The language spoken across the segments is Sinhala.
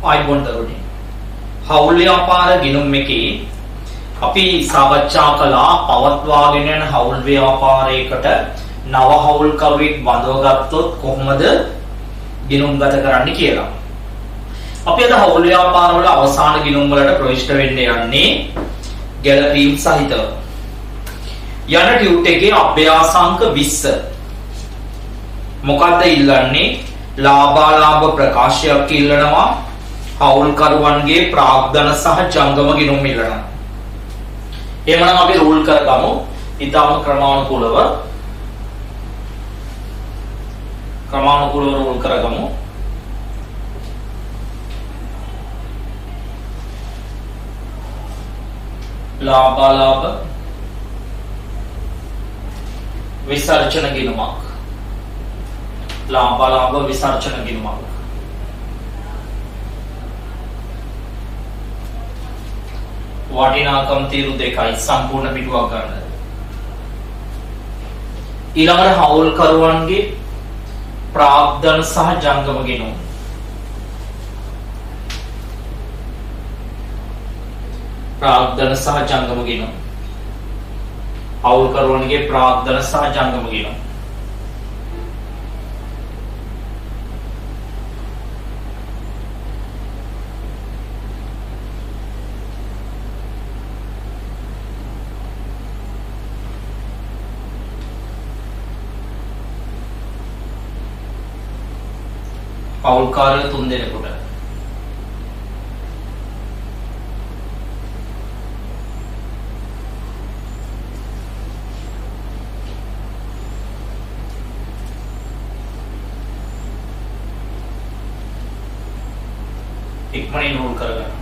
ආයිබෝන් දරුවනි. හවුල් ව්‍යාපාර ගිණුම් එකේ අපි සාකච්ඡා කළා පවත්වාගෙන යන හවුල් ව්‍යාපාරයකට නව හවුල්කරුවෙක් බඳව ගත්තොත් කොහොමද ගිණුම්ගත කරන්න කියලා. අපි අද හවුල් ව්‍යාපාරවල අවසාන ගිණුම් වලට ප්‍රවිෂ්ඨ වෙන්න යන්නේ ගැලපීම් සහිතව. යන ටියුට් එකේ අභ්‍යාසාංක 20 මොකක්ද ඉල්ලන්නේ? ලාභාලාභ ප්‍රකාශයක් ඉල්ලනවා. හවුල්කරුවන්ගේ ප්‍රාග්ධන සහ ජංගම ගිණුම් ඉල්ලනවා. එහෙනම් අපි රූල් කරගමු. ඊටම ක්‍රමානුකූලව රූල් කරගමු. ලාභාලාභ විසර්ජන ගිණුමක්. ලාභාලාභ විසර්ජන ගිණුමක්. වටිනාකම් තීරු දෙකයි සම්පූර්ණ පිටුවක් ගන්න. ඊළඟට හවුල්කරුවන්ගේ ප්‍රාග්ධන සහ ජංගම ගිණුම්. ප්‍රාග්ධන සහ ජංගම ගිණුම්. හවුල්කරුවන්ගේ ප්‍රාග්ධන සහ ජංගම ගිණුම්. පෞල්කාරය 3 දෙනෙකුට ඉක්මනින් රූල් කරගන්න.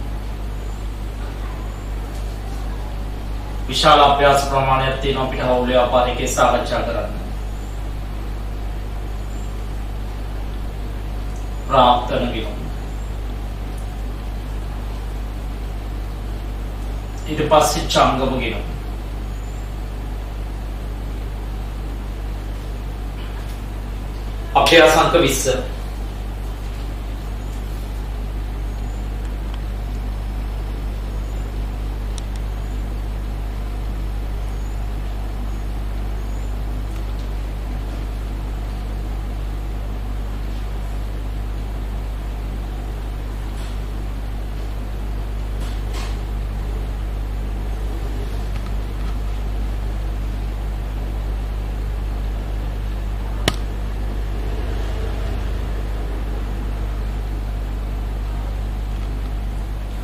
විශාල අභ්‍යාස ප්‍රමාණයක් තියෙනවා අපිට හවුල් ව්‍යාපාරිකේ සාකච්ඡා කරන්න. ප්‍රාග්ධන ගිණුම්. ඊට පස්සේ ජංගම ගිණුම්. අභ්‍යාසාංක 20.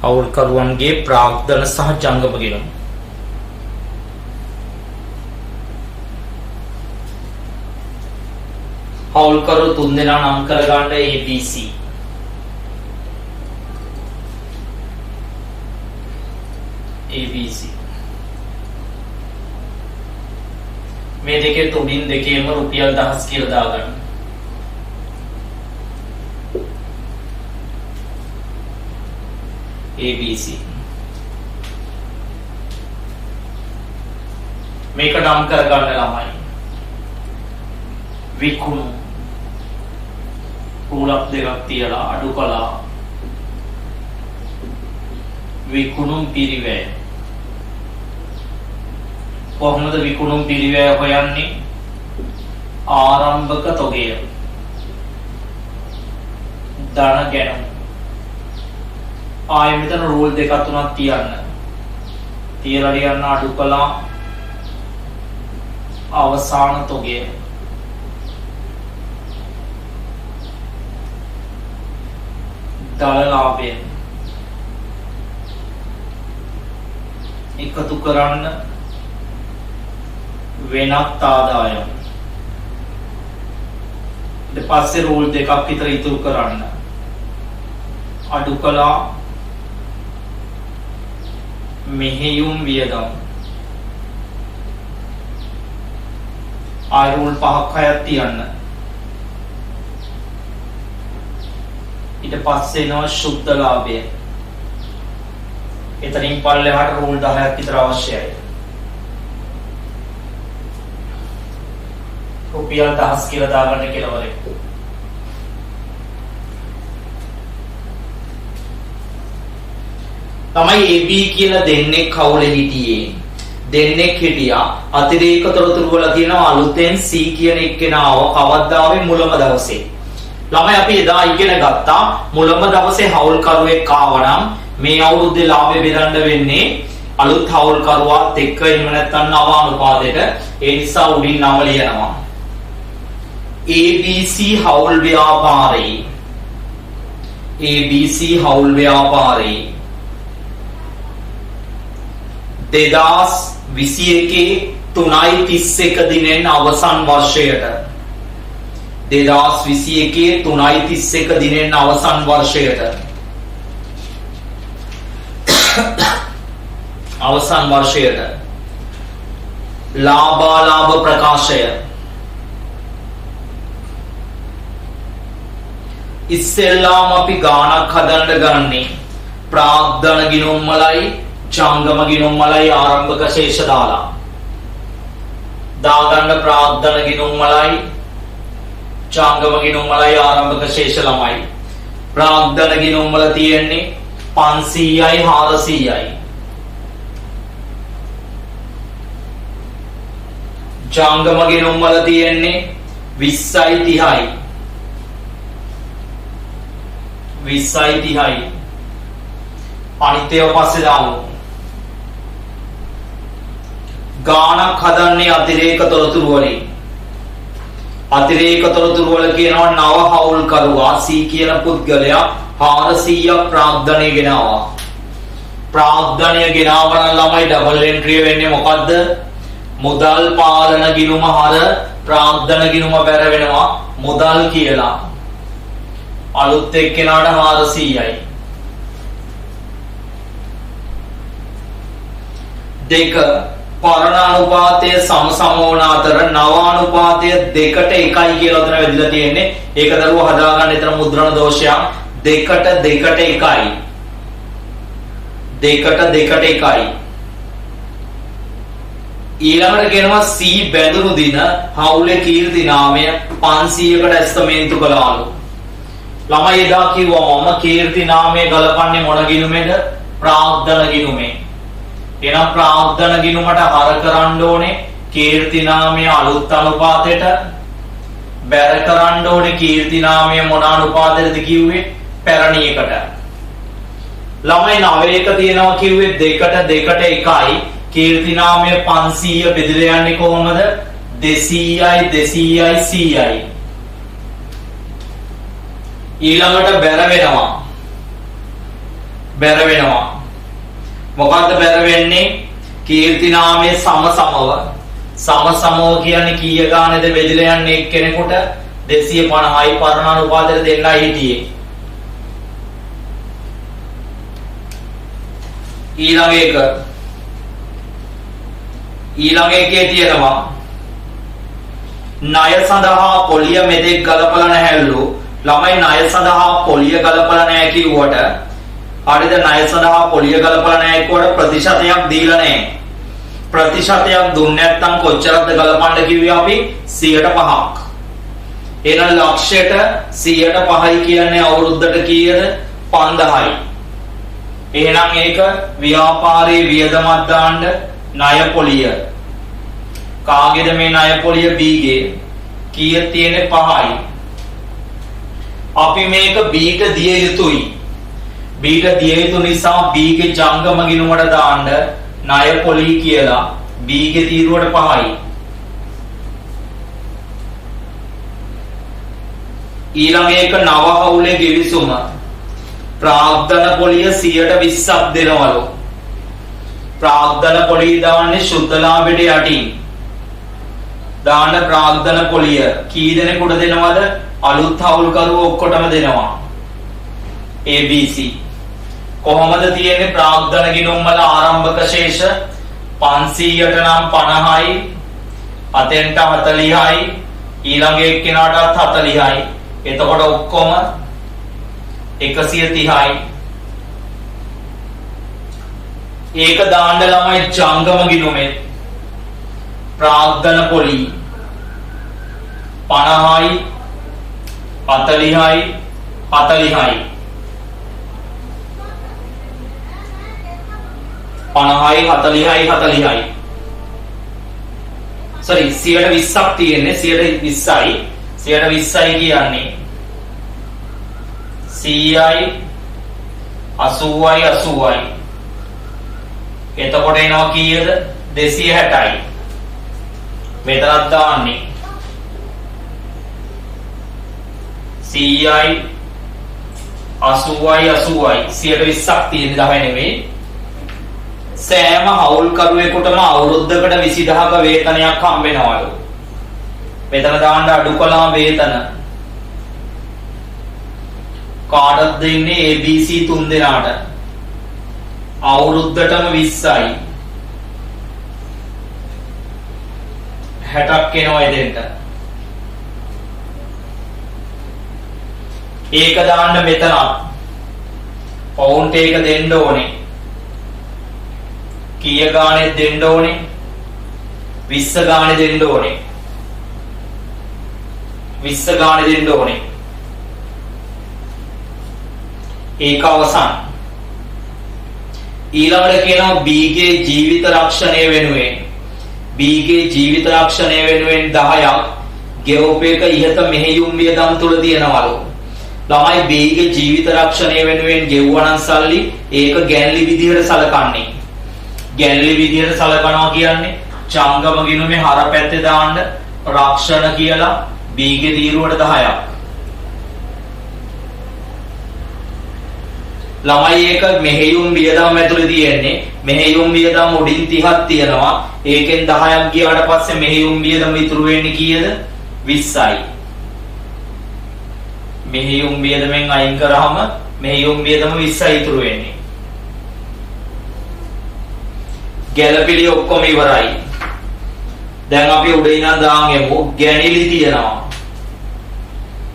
හවුල්කරුවන්ගේ ප්‍රාග්ධන සහ ජංගම ගිණුම්. හවුල්කරු 3 දෙනා නම් කරගන්න ABC. ABC. මේ දෙකේ තුඩින් දෙකේම රුපියල් 1000 කියලා දාගන්න. ABC. මේක නම් කරගන්න ළමයි. විකුණු රූලක් දෙකක් තියලා අඩු කළා. විකුණුම් පිරිවැය. කොහොමද විකුණුම් පිරිවැය හොයන්නේ? ආරම්භක තොගය. ධන ගැනුම්. ආයෙ මෙතන රූල් දෙකක් තුනක් තියන්න. තියලා ලියන්න අඩු කළා අවසාන තොගය. දල ලාභය. එකතු කරන්න වෙනත් ආදායම්. ඊට පස්සේ රූල් දෙකක් විතර ඉතුරු කරන්න. අඩු කළා මෙහෙයුම් වියදම්. ආයුල් 5ක් 6ක් තියන්න. ඊට පස්සේ එනවා සුද්ධ ලාභය. එතනින් පල්ලෙහාට රූල් 10ක් විතර අවශ්‍යයි. රුපියල් 1000 කියලා දාගන්න කෙලවරේ. තමයි AB කියලා දෙන්නේ කවුල හිටියේ. දෙන්නෙක් හිටියා. අතිරේක තොරතුරු වල තියෙනවා අලුතෙන් C කියන එක්කෙනාව කවද්දාවේ මුලම දවසේ. ළමයි අපි එදා ඉගෙන ගත්තා මුලම දවසේ හවුල්කරුවෙක් ආවනම් මේ අවුරුද්දේ ලාභය බෙදන්න වෙන්නේ අලුත් හවුල්කරුවාත් එක්ක එහෙම නැත්නම් නව අනුපාතයට. ඒ නිසා උඩින් නම ලියනවා. ABC හවුල් ව්‍යාපාරේ ABC හවුල් ව්‍යාපාරේ 2021 3.31 දිනෙන් අවසන් වර්ෂයට 2021 3.31 දිනෙන් අවසන් වර්ෂයට අවසන් වර්ෂයට ලාභාලාභ ප්‍රකාශය ඉස්සෙල්ලාම අපි ගාණක් හදන්න ගන්නේ ප්‍රාග්ධන ගිණුම් වලයි ජංගම ගිණුම් වලයි ආරම්භක ශේෂ දාලා දාගන්න ප්‍රාග්ධන ගිණුම් වලයි ජංගම ගිණුම් වලයි ආරම්භක ශේෂ ළමයි ප්‍රාග්ධන ගිණුම් වල තියෙන්නේ 500යි 400යි ජංගම ගිණුම් වල තියෙන්නේ 20යි 30යි 20යි 30යි අනිත් ඒවා පස්සේ දාමු. ගාණක් හදන්නේ අතිරේක තොරතුරු වලින්. අතිරේක තොරතුරු වල කියනවා නව හවුල්කරුවා C කියන පුද්ගලයා 400ක් ප්‍රාග්ධනය ගෙනාවා. ප්‍රාග්ධනය ගෙනාවන ළමයි ඩබල් එන්ට්‍රි වෙන්නේ මොකද්ද? මුදල් පාලන ගිණුම හර ප්‍රාග්ධන ගිණුම බැර වෙනවා මුදල් කියලා. අලුත් එක්කෙනාට 400යි. දෙක පරණ අනුපාතය සම වන අතර නව අනුපාතය 2ට 1යි කියලා උතන වෙදලා තියෙන්නේ. ඒක දරුවෝ හදාගන්න එතන මුද්‍රණ දෝෂයක්. 2ට 1යි. 2ට 1යි. ඊළඟට කියනවා C බැඳුණු දින හවුලේ කීර්ති නාමය 500කට ඇස්තමේන්තු කළාලු. ළමයි එදා කිව්වා මම කීර්ති නාමය ගලපන්නේ මොන ගිණුමේද? ප්‍රාග්ධන ගිණුමේ. එහෙනම් ප්‍රාග්ධන ගිණුමට හර කරන්න ඕනේ කීර්ති නාමය අලුත් අනුපාතයට. බැර කරන්න ඕනේ කීර්ති නාමය මොන අනුපාතයටද කිව්වේ? පැරණි එකට. ළමයි 9ක තියෙනවා කිව්වේ 2ට 1යි. කීර්ති නාමය 500 බෙදලා යන්නේ කොහොමද? 200යි 100යි. ඊළඟට බැර වෙනවා. මොකද්ද බැර වෙන්නේ? කීර්ති නාමයේ සමව කියන්නේ කීය ගානේද බෙදලා යන්නේ එක්කෙනෙකුට 250යි පරණ අනුපාතයට දෙන්නයි හිටියේ. ඊළඟ එකේ තියෙනවා ණය සඳහා පොලිය මෙතෙක් ගලපලා නැහැලු. ළමයි ණය සඳහා පොලිය ගලපලා නැහැ කිව්වට හරිද? ණය සඳහා පොලිය ගලපලා නැහැ කිව්වට ප්‍රතිශතයක් දීලා නැහැ. ප්‍රතිශතයක් දුන්නේ නැත්නම් කොච්චරද ගලපන්න කිව්වේ අපි? 105ක්. එහෙනම් ලක්ෂයට 105යි කියන්නේ අවුරුද්දට කීයද? 5000යි. එහෙනම් ඒක ව්‍යාපාරයේ වියදමක් දාන්න ණය පොලිය. කාගේද මේ ණය පොලිය? B ගේ. කීය තියෙන්නේ? 5යි. අපි මේක B ට දිය යුතුයි. B ට දිය යුතු නිසා B ගේ ජංගම ගිණුමට දාන්න ණය පොලී කියලා. B ගේ තීරුවට 5යි. ඊළඟ එක නව හවුලේ ගිවිසුම. ප්‍රාග්ධන පොලිය 120ක් දෙනවලු. ප්‍රාග්ධන පොලිය දාන්නේ ශුද්ධ ලාභයට යටින්. දාන්න ප්‍රාග්ධන පොලිය කී දෙනෙකුට දෙනවද? අලුත් හවුල්කරුවෝ ඔක්කොටම දෙනවා. ABC. කොහොමද තියෙන්නේ? ප්‍රාග්ධන ගිණුම් වල ආරම්භක ශේෂ 500ට නම් 50යි. අතෙන්ට 40යි. ඊළඟ එක්කෙනාටත් 40යි. එතකොට ඔක්කොම 130යි. ඒක දාන්න ළමයි ජංගම ගිණුමේ ප්‍රාග්ධන පොලි 50යි 40යි 40යි. 50යි 40යි 40යි. sorry 120ක් තියෙන්නේ 120යි. 120යි කියන්නේ 100යි 80යි 80යි. එතකොට එනවා කීයද? 260යි. මෙතනත් දාන්නේ 100යි 80යි 80යි 120ක් තියෙන 10 නෙමෙයි. සෑම හවුල්කරුවෙකුටම අවුරුද්දකට 20000ක වේතනයක් හම්බ වෙනවලු. මෙතන දාන්න අඩු කළා වේතන. කාටද දෙන්නේ? ABC 3 දෙනාට. අවුරුද්දටම 20යි. 60ක් එනවා එදෙන්ට. ඒක දාන්න මෙතන පවුන්ට් එක දෙන්න ඕනේ. කීය ගානේ දෙන්න ඕනේ? 20 ගානේ දෙන්න ඕනේ. 20 ගානේ දෙන්න ඕනේ. ඒක අවසන්. ඊළඟට කියනවා B ගේ ජීවිත රක්ෂණය වෙනුවෙන් B ගේ ජීවිත රක්ෂණය වෙනුවෙන් 10ක් ගෙවපේක ඉහත මෙහෙයුම් වියදම් තුල තියෙනවලු. ළමයි B ගේ ජීවිත රක්ෂණය වෙනුවෙන් ගෙවුවනම් සල්ලි ඒක ගැන්ලි විදිහට සලකන්නේ. ගැන්ලි විදිහට සලකනවා කියන්නේ චංගම ගිණුමේ හර පැත්තේ දාන්න රක්ෂණ කියලා B ගේ තීරුවට 10ක්. ළමයි ඒක මෙහෙයුම් වියදම් ඇතුලේ තියෙන්නේ. මෙහෙයුම් වියදම් උඩින් 30ක් තියෙනවා. ඒකෙන් 10ක් ගියාට පස්සේ මෙහෙයුම් වියදම් ඉතුරු වෙන්නේ කීයද? 20යි. මෙහෙයුම් වියදමෙන් අයින් කරාම මෙහෙයුම් වියදම 20යි ඉතුරු වෙන්නේ. ගැළපිලි ඔක්කොම ඉවරයි. දැන් අපි උඩ ඉඳන් දාන්ගෙමු ගැණිලි තියෙනවා.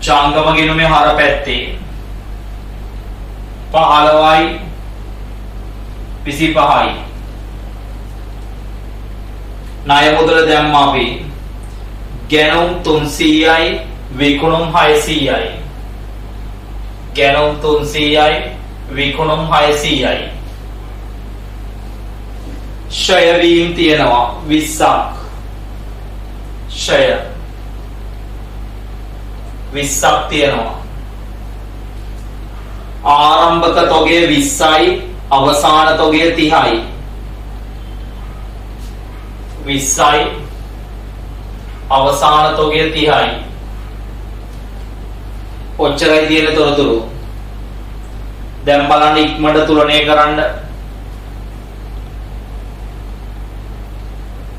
චංගම ගිණුමේ හර පැත්තේ 15යි 25යි. ණය මුදල දැම්ම අපි ගැණුම් 300යි විකුණුම් 600යි. ගැණුම් 300යි විකුණුම් 600යි. ෂය වීම තියෙනවා 20ක්. ෂය 20ක් තියෙනවා. ආරම්භක තොගය 20යි අවසාන තොගය 30යි. 20යි අවසාන තොගය 30යි. ඔච්චරයි තියෙන තොරතුරු. දැන් බලන්න ඉක්මනට තුලණය කරන්න.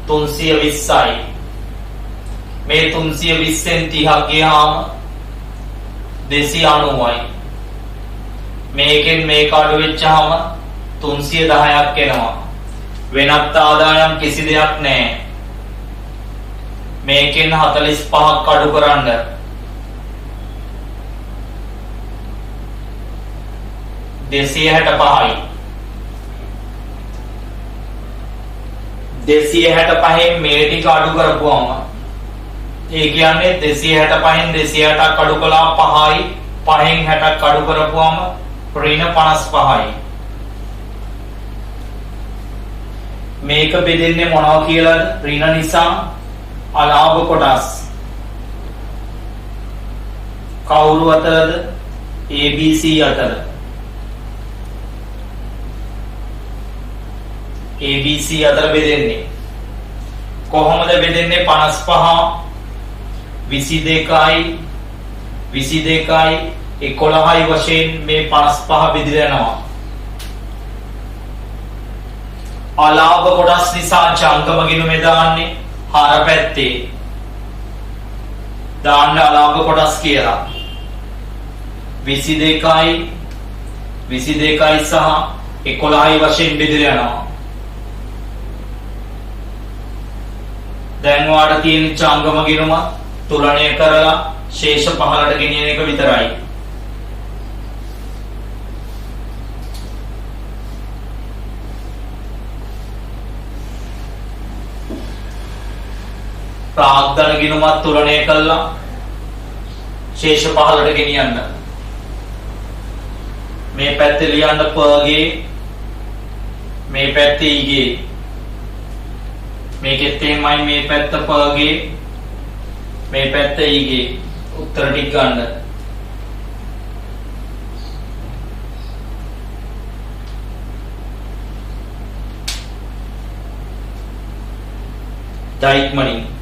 320යි. මේ 320න් 30ක් ගියාම 290යි. මේකෙන් මේක අඩු වෙච්චාම 310ක් එනවා. වෙනත් ආදායම් කිසි දෙයක් නැහැ. මේකෙන් 45ක් අඩු කරන්න 265යි. 265න් මේ ටික අඩු කරපුවම ඒ කියන්නේ 265න් 260ක් අඩු කළා 5යි. 5න් 60ක් අඩු කරපුවම ඍණ 55යි. මේක බෙදෙන්නේ මොනවා කියලාද? ඍණ නිසා අලාභ කොටස්. කවුරු අතරද? ABC අතර. ABC අතර බෙදෙන්නේ කොහොමද බෙදෙන්නේ? 55 22යි 22යි 11යි වශයෙන් මේ 55 බෙදලා යනවා. අලාභ කොටස් නිසා චංකම ගිණුමේ දාන්නේ හර පැත්තේ දාන්න අලාභ කොටස් කියලා. 22යි 22යි සහ 11යි වශයෙන් බෙදලා යනවා. දැන් ඔයාලට තියෙන චංගම ගිණුම තුලණය කරලා ශේෂ 15ට ගෙනියන එක විතරයි. ප්‍රාග්ධන ගිණුමත් තුලණය කළා ශේෂ 15ට ගෙනියන්න. මේ පැත්තේ ලියන්න පගේ මේ පැත්තේ ඊගේ මේකෙත් එහෙමයි මේ පැත්ත පගේ මේ පැත්ත ඊගේ උත්තර ටික ගන්න ඉක්මනින්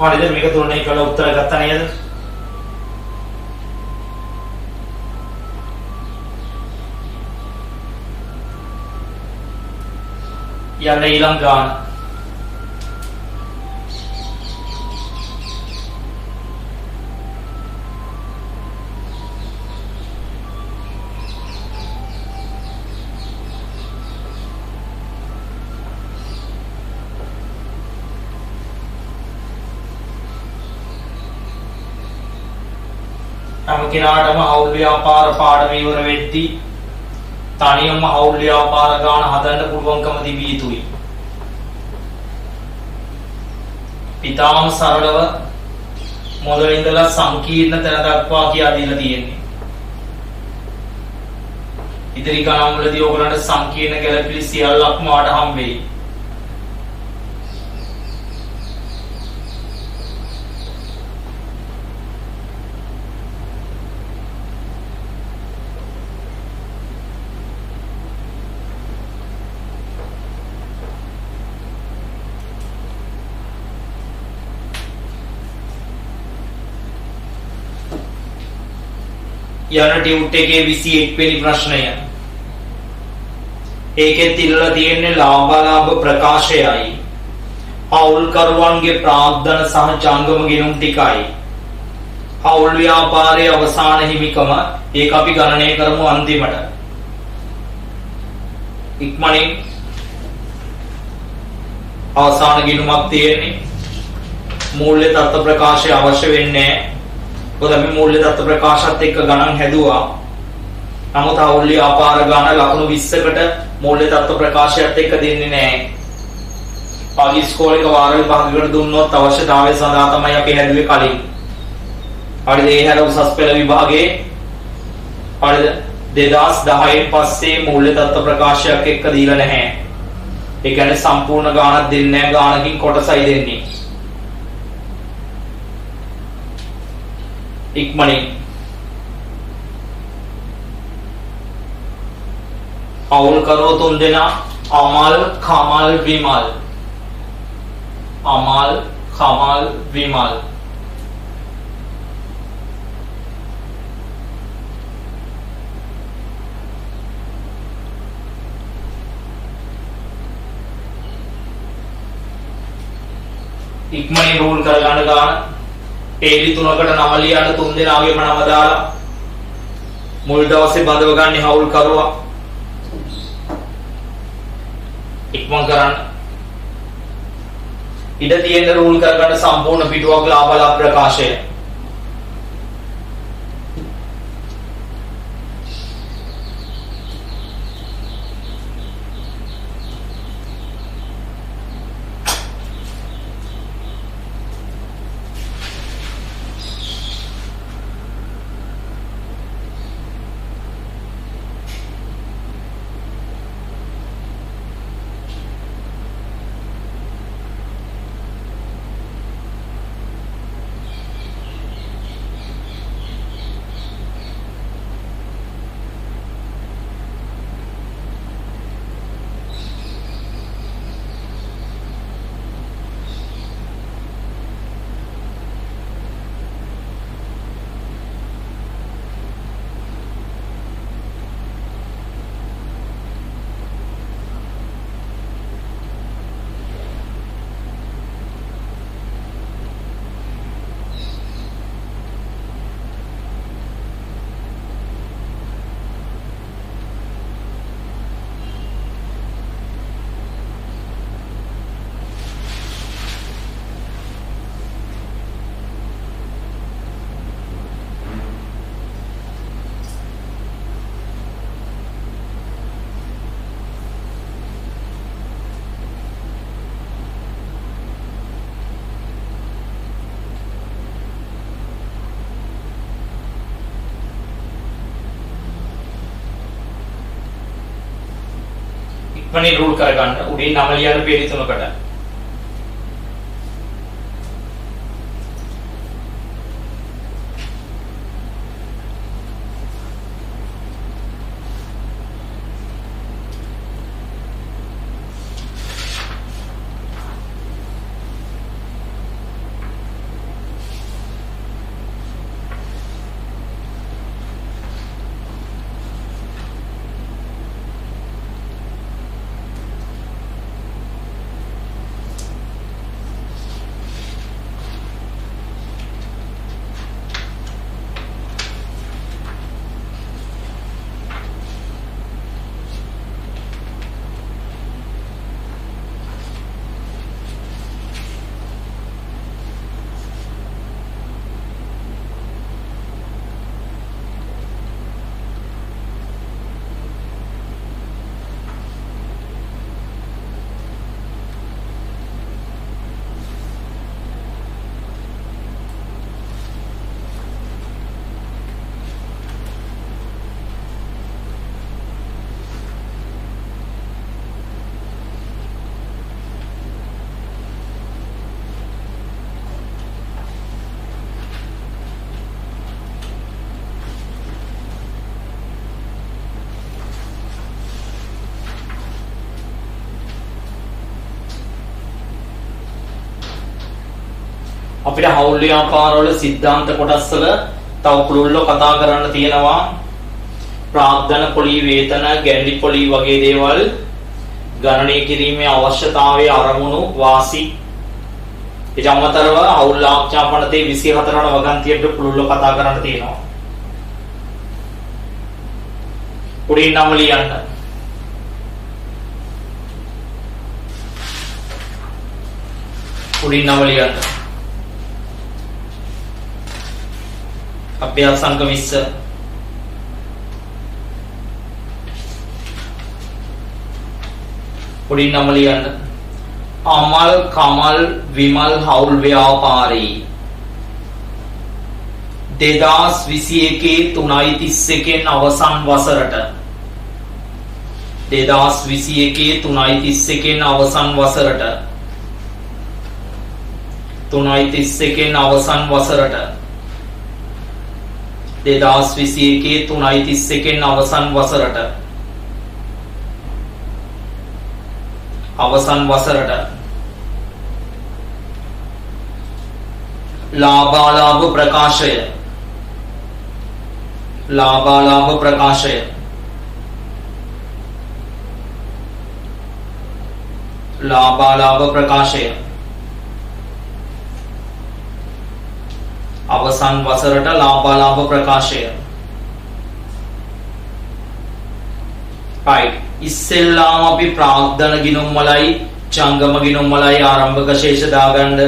හරිද මේක තුනයි කළා උත්තර ගත්තා නේද යන්න ඊළඟ ගාන හැම කෙනාටම හවුල් ව්‍යාපාර පාඩම ඉවර වෙද්දී තනියම හවුල් ව්‍යාපාර ගාන හදන්න පුළුවන්කම තිබිය යුතුයි. පිටාම සරලව මොළේ ඉඳලා සංකීර්ණ තැන දක්වා කියා දීලා තියෙන්නේ. ඉදිරි ගණන් වලදී ඔයගලන්ට සංකීර්ණ ගැළපිලි සියල්ලක්ම වාට හම් වෙයි. යන ටියුට් එකේ 21 වෙනි ප්‍රශ්නය. ඒකෙත් ඉල්ලලා තියෙන්නේ ලාභාලාභ ප්‍රකාශයයි. හවුල්කරුවන්ගේ ප්‍රාග්ධන සහ ජංගම ගිණුම් ටිකයි. හවුල් ව්‍යාපාරයේ අවසාන හිමිකම ඒක අපි ගණනය කරමු අන්තිමට. ඉක්මනින් අවසාන ගිණුමක් තියෙන්නේ. මූල්‍ය තත්ත්ව ප්‍රකාශය අවශ්‍ය වෙන්නේ නැහැ. ඔතන අපි මූල්‍ය තත්ත්ව ප්‍රකාශات එක්ක ගණන් හැදුවා. නමුත් හවුල් ව්‍යාපාර ගාන ලකුණු 20කට මූල්‍ය තත්ත්ව ප්‍රකාශයත් එක්ක දෙන්නේ නැහැ. පාගි ස්කෝර් එක වාර විභාගයකට දුන්නොත් අවශ්‍යතාවය සඳහා තමයි අපි හැදුවේ කලින්. හරිද? ඒ හැර උසස් පෙළ විභාගයේ හරිද 2010 පස්සේ මූල්‍ය තත්ත්ව ප්‍රකාශයක් එක්ක දීලා නැහැ. ඒ කියන්නේ සම්පූර්ණ ගානක් දෙන්නේ නැහැ. ගානකින් කොටසයි දෙන්නේ. ඉක්මනින් හවුල් කරෝ තුන් දෙනා අමල් කමල් විමල් අමල් කමල් විමල් ඉක්මනින් රූල් කරගන්න ගන්න පේලි තුනකට නම ලියන්න තුන් දෙනාගේම නම දාලා මුල් දවසේ බඳව ගන්න හවුල් කරුවා ඉක්මන් කරන්න ඉඩ තියෙන රූල් කරගන්න සම්පූර්ණ පිටුවක් ලාභලා ප්‍රකාශය ඉක්මනින් රූල් කරගන්න. උඩින් නම ලියන්න පේලි තුනකට. අපිට හවුල් ව්‍යාපාරවල සිද්ධාන්ත කොටස් වල තව පුළුල්ව කතා කරන්න තියෙනවා. ප්‍රාග්ධන පොලි වේතන ගැන්ඩි පොලි වගේ දේවල් ගණනය කිරීමේ අවශ්‍යතාවයේ අරමුණු වාසි ඊට අමතරව හවුල් ආඥා පනතේ 24 වන වගන්තියට පුළුල්ව කතා කරන්න තියෙනවා. උඩින් නම ලියන්න. උඩින් නම ලියන්න. අභ්‍යාස අංක 20 උඩින් නම ලියන්න. අමල් කමල් විමල් හවුල් ව්‍යාපාරී 2021 3:31 අවසන් වසරට 2021 3:31 අවසන් වසරට 3:31 අවසන් වසරට 2021 3:31 අවසන් වසරට අවසන් වසරට ලාභාලාභ ප්‍රකාශය ලාභාලාභ ප්‍රකාශය ලාභාලාභ ප්‍රකාශය අවසන් වසරට ලාභාලාභ ප්‍රකාශය. right ඉස්සෙල්ලාම අපි ප්‍රාග්ධන ගිණුම් වලයි ජංගම ගිණුම් වලයි ආරම්භක ශේෂ දාගන්න.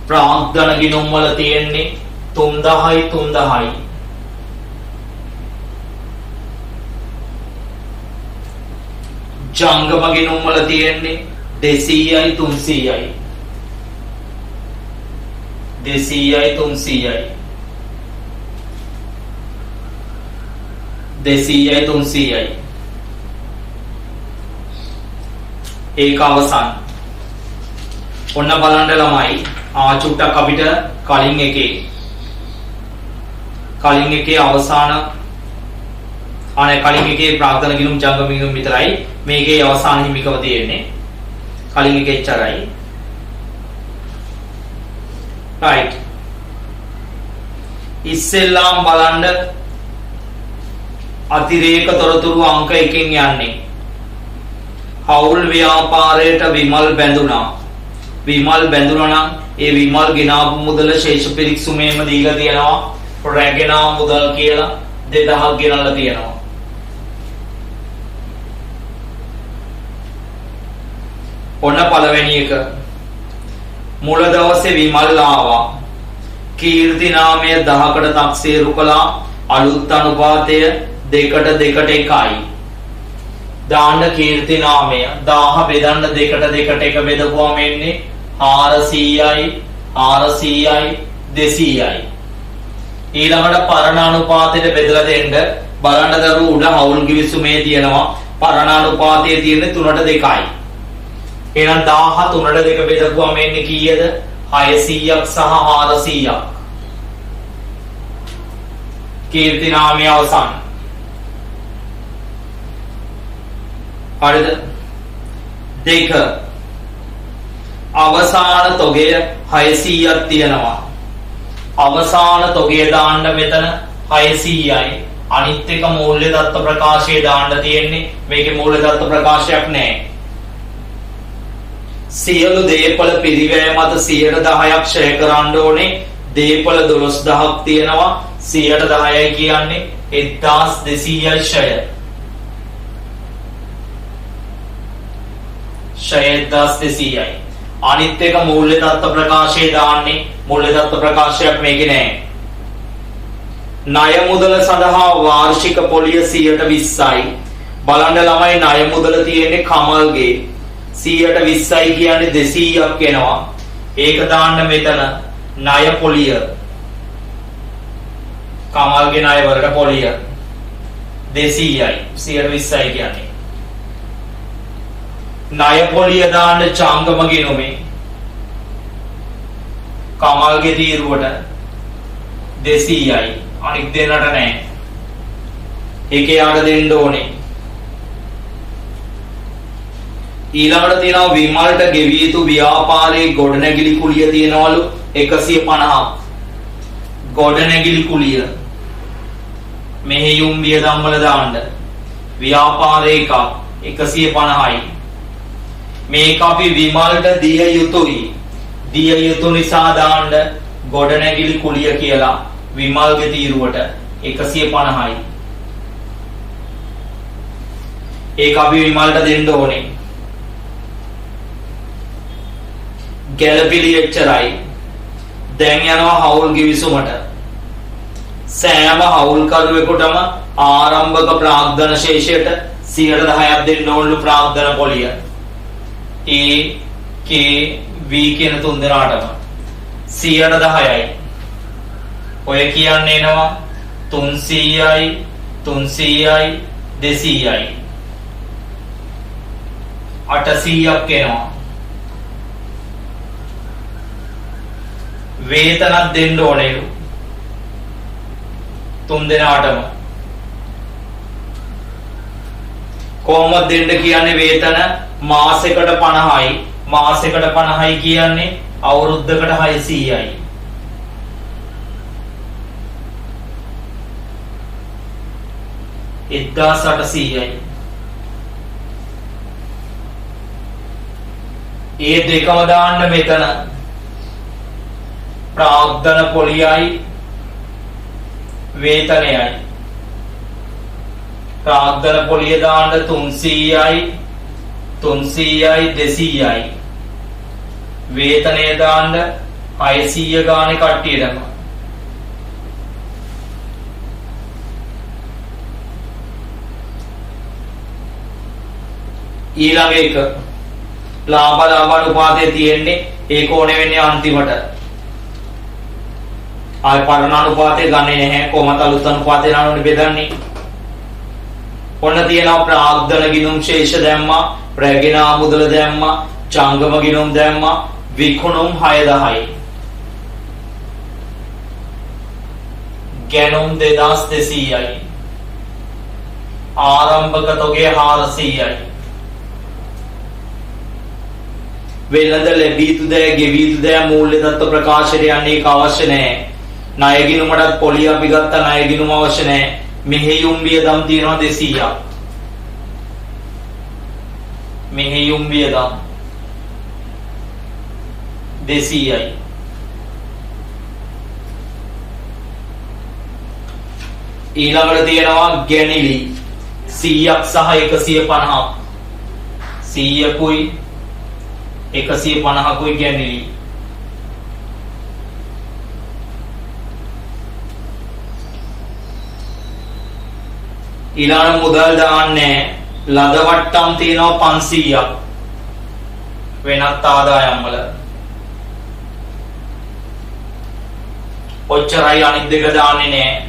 ප්‍රාග්ධන ගිණුම් වල තියෙන්නේ 3000යි 3000යි. ජංගම ගිණුම් වල තියෙන්නේ 200යි 300යි. 200යි 300යි 200යි 300යි ඒක අවසන්. ඔන්න බලන්න ළමයි ආචුට්ටක් අපිට කලින් එකේ අවසාන කලින් එකේ ප්‍රාග්ධන ගිණුම් ජංගම ගිණුම් විතරයි මේකේ අවසාන හිමිකව තියෙන්නේ. කලින් එකේ එච්චරයි. right ඉස්සෙල්ලාම බලන්න අතිරේක තොරතුරු අංක 1කින් යන්නේ. හවුල් ව්‍යාපාරයට විමල් බැඳුනා. විමල් බැඳුනා නම් ඒ විමල් ගෙනාවු මුදල ශේෂ පිරික්සුමේම දීලා තියෙනවා. රැගෙනා මුදල් කියලා 2000ක් ගෙනල්ලා තියෙනවා. ඔන්න පළවෙනි එක. මුල දවසේ විමල් ආවා. කීර්ති නාමය 10කට තක්සේරු කළා. අලුත් අනුපාතය 2ට 1යි. දාන්න කීර්ති නාමය 1000 බෙදන්න 2ට 1 බෙදපුවාම එන්නේ 400යි 400යි 200යි. ඊළඟට පරණ අනුපාතයට බෙදලා දෙන්න බලන්න දරුවෝ උඩ හවුල් කිවිසුමේ තියෙනවා පරණානුපාතයේ තියෙන්නේ 3ට 2යි. එහෙනම් 1000 3ට 2 බෙදපුවම එන්නේ කීයද? 600ක් සහ 400ක්. කීර්ති නාමය අවසන්. හරිද? 2 අවසාන තොගය 600ක් තියෙනවා. අවසාන තොගය දාන්න මෙතන 600යි. අනිත් එක මූල්‍ය දත්ත ප්‍රකාශය දාන්න තියෙන්නේ. මේකේ මූල්‍ය දත්ත ප්‍රකාශයක් නැහැ. සියලු දේපල පිරිවැය මත 10%ක් ක්ෂය කරන්න ඕනේ. දේපල 12000ක් තියෙනවා. 10%යි කියන්නේ 1200යි ක්ෂය. ක්ෂය 1200යි. අනිත් එක මූල්‍ය දත්ත ප්‍රකාශය දාන්නේ. මූල්‍ය දත්ත ප්‍රකාශයක් මේකේ නැහැ. ණය මුදල සඳහා වාර්ෂික පොලිය 120යි. බලන්න ළමයි ණය මුදල තියෙන්නේ කමල්ගේ 120යි කියන්නේ 200ක් එනවා. ඒක දාන්න මෙතන ණය පොලිය. කමල්ගේ ණය වලට පොලිය 200යි 120යි කියන්නේ. ණය පොලිය දාන්න චංගම ගිණුමේ කමල්ගේ තීරුවට 200යි. අනික් දෙන්නට නැහැ. ඒකේ යාට දෙන්න ඕනේ. ඊළඟට තියෙනවා විමල්ට ගෙවිය යුතු ව්‍යාපාරයේ ගොඩනැගිලි කුලිය තියෙනවලු 150ක්. ගොඩනැගිලි කුලිය මෙහෙයුම් වියදම් වල දාන්න ව්‍යාපාරේ එකක් 150යි. මේක අපි විමල්ට දිය යුතුයි. දිය යුතු නිසා දාන්න ගොඩනැගිලි කුලිය කියලා විමල්ගේ තීරුවට 150යි. ඒක අපි විමල්ට දෙන්න ඕනේ. ගැළපිලි එච්චරයි. දැන් යනවා හවුල් ගිවිසුමට. සෑම හවුල්කරුවෙකුටම ආරම්භක ප්‍රාග්ධන ශේෂයට 10%ක් දෙන්න ඕනලු ප්‍රාග්ධන පොලිය. A K V කියන තුන් දෙනාටම 10%යි. ඔය කියන්නේ එනවා 300යි 300යි 200යි 800ක් එනවා. වේතනක් දෙන්න ඕනේලු තුන් දෙනාටම. කොහොමද දෙන්න කියන්නේ වේතන? මාසෙකට 50යි. මාසෙකට 50යි කියන්නේ අවුරුද්දකට 600යි. එක්දාස් 800යි. ඒ දෙකම දාන්න මෙතන ප්‍රාග්ධන පොලියයි වේතනයයි. ප්‍රාග්ධන පොලිය දාන්න 300යි 300යි 200යි. වේතනය දාන්න 600 ගානේ කට්ටියටම. ඊළඟ එක ලාභ අනුපාතය තියෙන්නේ ඒක ඕනේ වෙන්නේ අන්තිමට. ආය පරණ අනුපාතය ගන්නෙ නැහැ. කොහොමද අලුත් අනුපාතය නානුනේ බෙදන්නේ? ඔන්න තියෙනවා ප්‍රාග්ධන ගිණුම් ශේෂ දැම්මා, රැගෙන මුදල දැම්මා, ජංගම ගිණුම් දැම්මා, විකුණුම් 6000යි. ගැනුම් 2200යි. ආරම්භක තොගය 400යි. වෙළඳ ලැබිය යුතු දෑ ගෙවිය යුතු දෑ මූල්‍ය දත්ත ප්‍රකාශයට යන්නේ ඒක අවශ්‍ය නැහැ. ණය ගිණුමටත් පොලිය අපි ගත්ත ණය ගිණුම අවශ්‍ය නැහැ. මෙහෙයුම් වියදම් තියෙනවා 200ක්. මෙහෙයුම් වියදම් 200යි. ඊළඟට තියෙනවා ගැනිලි 100ක් සහ 150ක්. 100කුයි 150කුයි ගැනිලි. ඊළඟ මුදල් දාන්නේ ලද වට්ටම් තියෙනවා 500ක් වෙනත් ආදායම් වල. ඔච්චරයි අනිත් දෙක දාන්නේ නැහැ.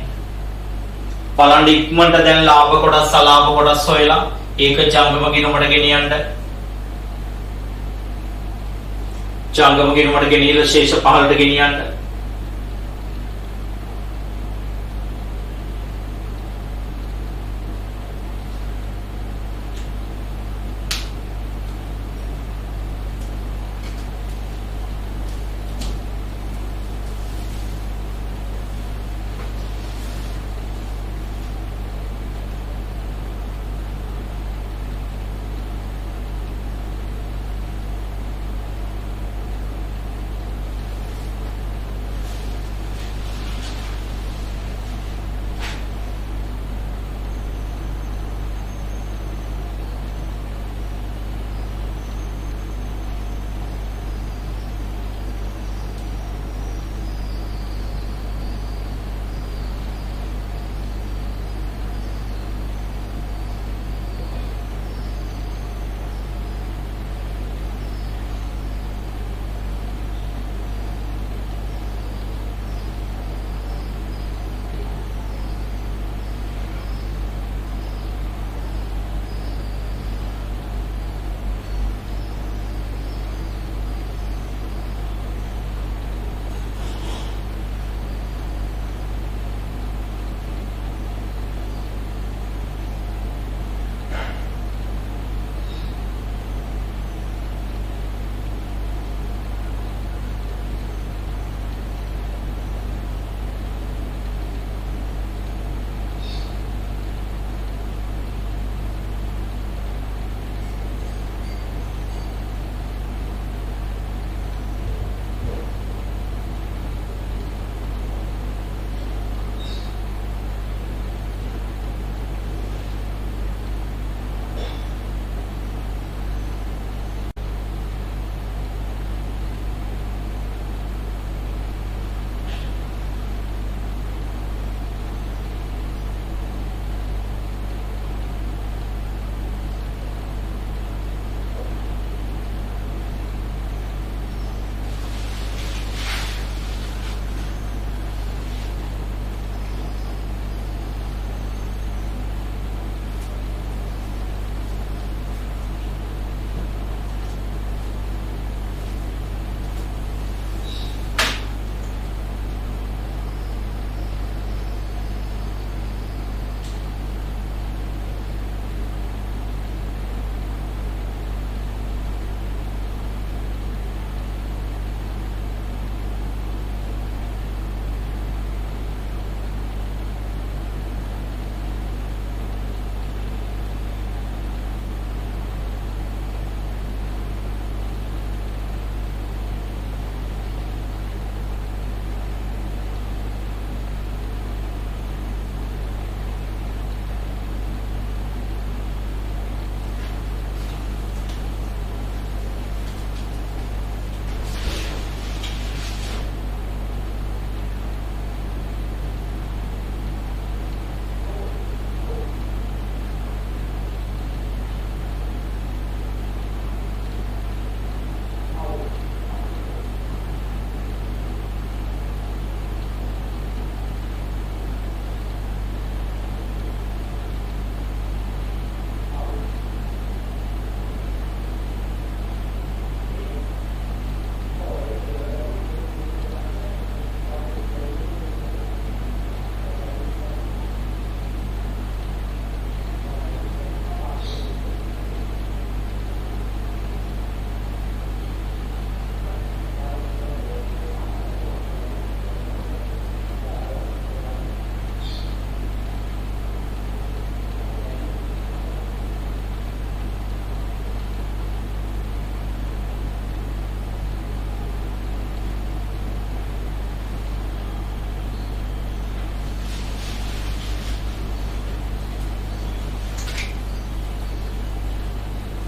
බලන්න ඉක්මනට දැන් ලාභ කොටස් අලාභ කොටස් හොයලා ඒක ජංගම ගිණුමට ගෙනියන්න. ජංගම ගිණුමට ගෙනියලා ශේෂ 15ට ගෙනියන්න.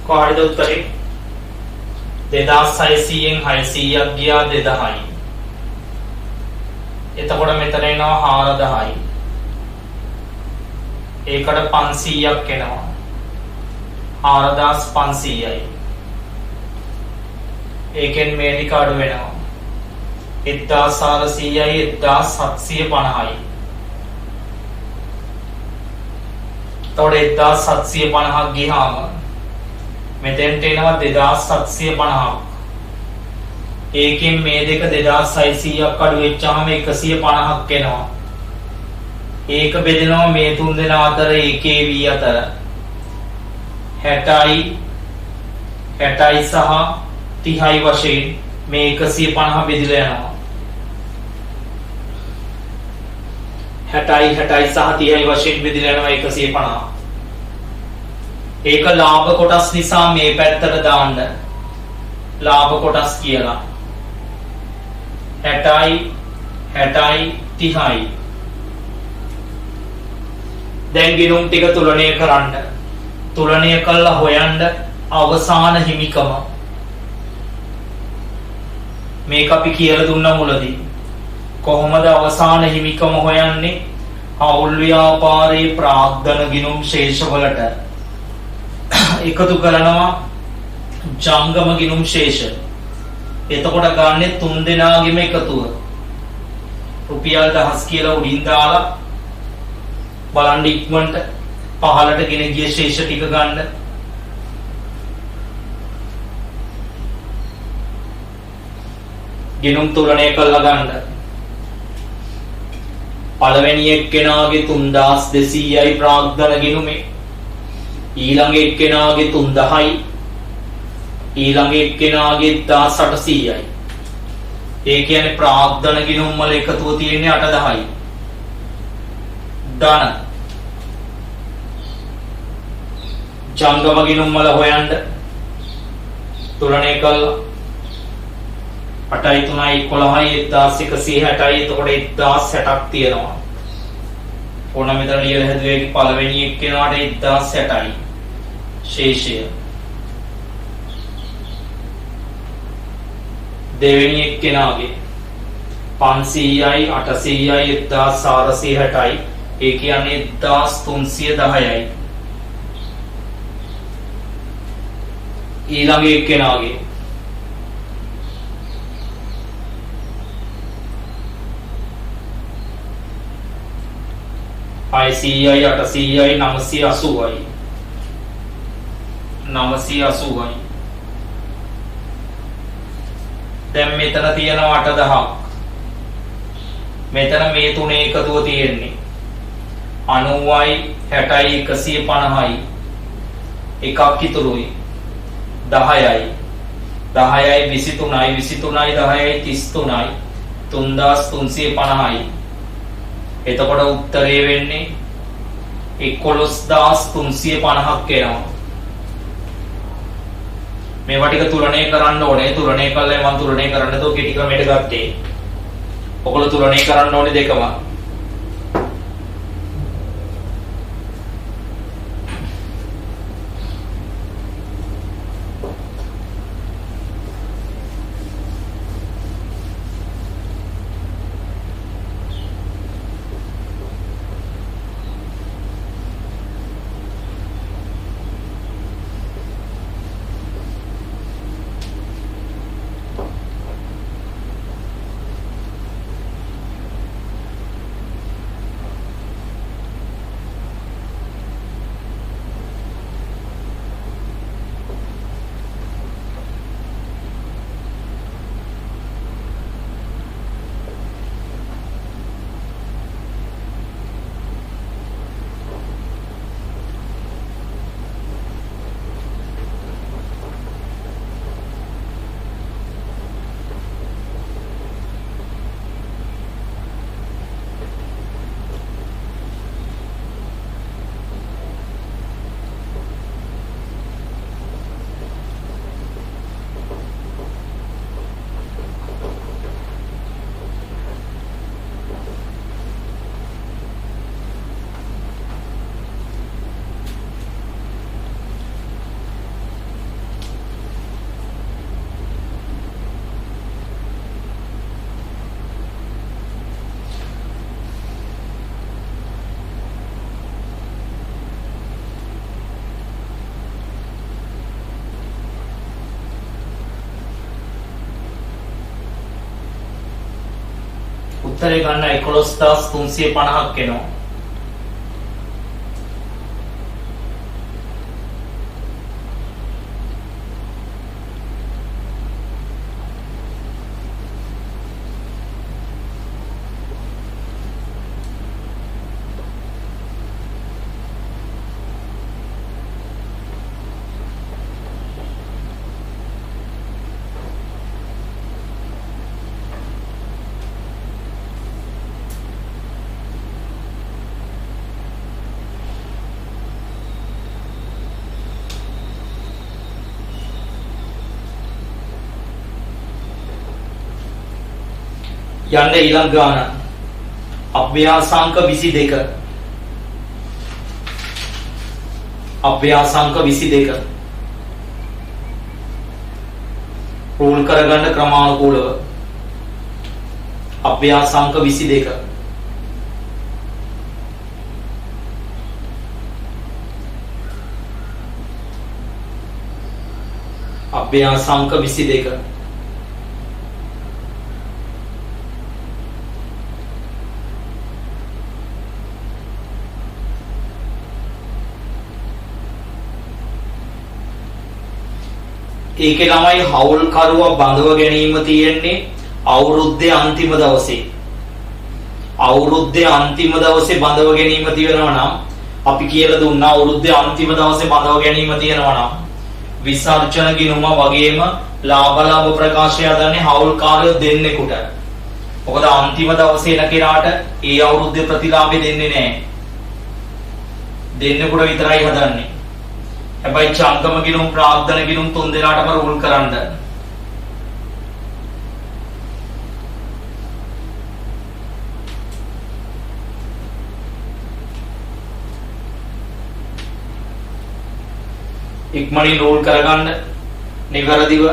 කොහරිද උත්තරේ 2600න් 600ක් ගියා 2000යි. එතකොට මෙතන එනවා 4000යි. ඒකට 500ක් එනවා 4500යි. ඒකෙන් මේ ටික අඩු වෙනවා 1400යි 1750යි. තොට 1750ක් ගිහාම මෙතෙන්ට එනවා 2750ක්. ඒකෙන් මේ දෙක 2600ක් අඩු වෙච්චාම 150ක් එනවා. ඒක බෙදෙනවා මේ තුන් දෙනා අතර ඒකේ v අතර 60යි 60යි සහ 30යි වශයෙන් මේ 150 බෙදලා යනවා. 60යි 60යි සහ 30යි වශයෙන් බෙදලා යනවා 150. ඒක ලාභ කොටස් නිසා මේ පැත්තට දාන්න ලාභ කොටස් කියලා 60යි 60යි 30යි. දැන් ගිණුම් ටික තුලණය කරන්න. තුලණය කළා හොයන්න අවසාන හිමිකම. මේක අපි කියලා දුන්නා මුලදී. කොහොමද අවසාන හිමිකම හොයන්නේ? හවුල් ව්‍යාපාරයේ ප්‍රාග්ධන ගිණුම් ශේෂවලට එකතු කරනවා ජංගම ගිණුම් ශේෂ. එතකොට ගන්නේ තුන් දෙනාගේම එකතුව. රුපියල් 1000 කියලා උඩින් දාලා බලන්න ඉක්මනට පහළට ගෙන ගිය ශේෂ ටික ගන්න. ගිණුම් තුලණය කරලා ගන්න. පළවෙනි එක්කෙනාගේ 3200යි ප්‍රාග්ධන ගිණුමේ. ඊළඟ එක්කෙනාගේ 3000යි. ඊළඟ එක්කෙනාගේ 1800යි. ඒ කියන්නේ ප්‍රාග්ධන ගිණුම් වල එකතුව තියෙන්නේ 8000යි. ධන ජංගම ගිණුම් වල හොයන්න තුලණය කළා 8යි 3යි 11යි 1160යි. එතකොට 1060ක් තියෙනවා. ඕන මෙතන ලියලා හැදුවේ පළවෙනි එක්කෙනාට 1060යි ශේෂය. දෙවෙනි එක්කෙනාගේ 500යි 800යි 1460යි. ඒ කියන්නේ 1310යි. ඊළඟ එක්කෙනාගේ 600යි 800යි 980යි 980යි. දැන් මෙතන තියෙනවා 8000ක්. මෙතන මේ තුනේ එකතුව තියෙන්නේ 90යි 60යි 150යි. එකක් ඉතුරුයි 10යි 10යි 23යි 23යි 10යි 33යි 3350යි. එතකොට උත්තරේ වෙන්නේ 11350ක් එනවා. මේවා ටික තුලණය කරන්න ඕනේ. තුලණය කළා මම තුලණය කරන්න තෝ කෙටි ක්‍රමයට ගත්තේ. ඔයගොල්ලෝ තුලණය කරන්න ඕනේ දෙකම. උත්තරේ ගන්න 11350ක් එනවා. යන්න ඊළඟ ගාන. අභ්‍යාසාංක 22. අභ්‍යාසාංක 22. රූල් කරගන්න ක්‍රමානුකූලව. අභ්‍යාසාංක 22. අභ්‍යාසාංක 22. ඒකේ ළමයි හවුල්කරුවා බඳව ගැනීම තියෙන්නේ අවුරුද්දේ අන්තිම දවසේ. අවුරුද්දේ අන්තිම දවසේ බඳව ගැනීම තියෙනවා නම් අපි කියලා දුන්නා අවුරුද්දේ අන්තිම දවසේ බඳව ගැනීම තියෙනවා නම් විසර්ජන ගිණුම වගේම ලාභ ප්‍රකාශය හදන්නේ හවුල්කාරයෝ දෙන්නෙකුට. මොකද අන්තිම දවසේ එන කෙනාට ඒ අවුරුද්දේ ප්‍රතිලාභය දෙන්නේ නැහැ. දෙන්නෙකුට විතරයි හදන්නේ. හැබැයි චංගම ගිණුම් ප්‍රාග්ධන ගිණුම් තුන් දෙනාටම රූල් කරන්න. ඉක්මනින් රූල් කරගන්න නිවැරදිව.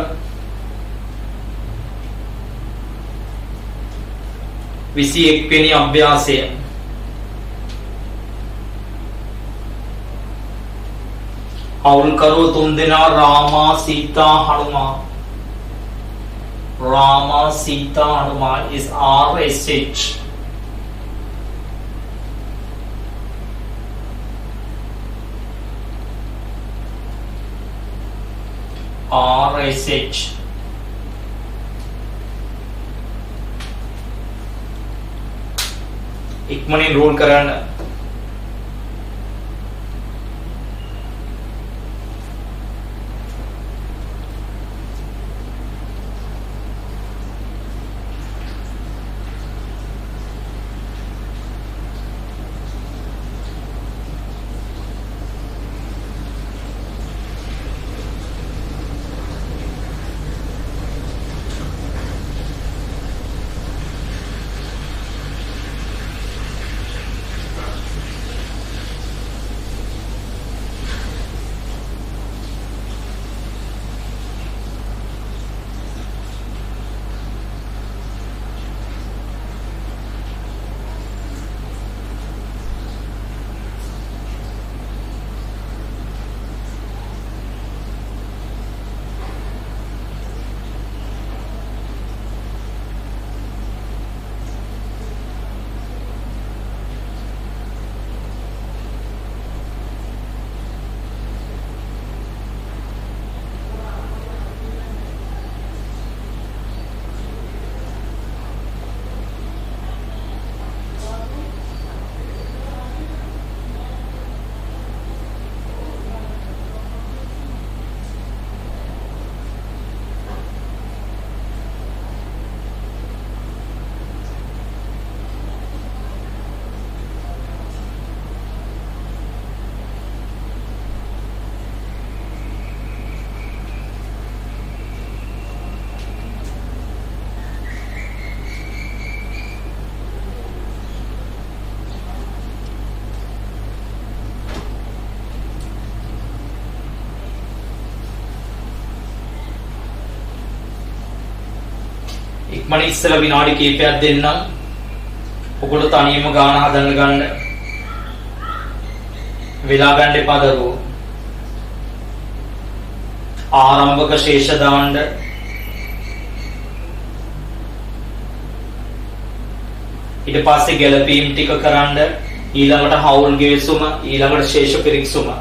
විසි එක්වෙනි අභ්‍යාසය. හවුල්කරුවෝ තුන් දෙනා Rama Sita Hanuman. Rama Sita Hanuman is RSH. RSH. ඉක්මනින් රූල් කරන්න. ඉක්මනින් ඉස්සලා විනාඩි කිහිපයක් දෙන්නම්. ඔගොල්ලෝ තනියම ගාන හදන්න ගන්න. වෙලා ගන්න එපා දරුවෝ. ආරම්භක ශේෂ දාන්න. ඊට පස්සේ ගැලපීම් ටික කරන්න. ඊළඟට හවුල් ගෙවිසුම, ඊළඟට ශේෂ පිරික්සුම.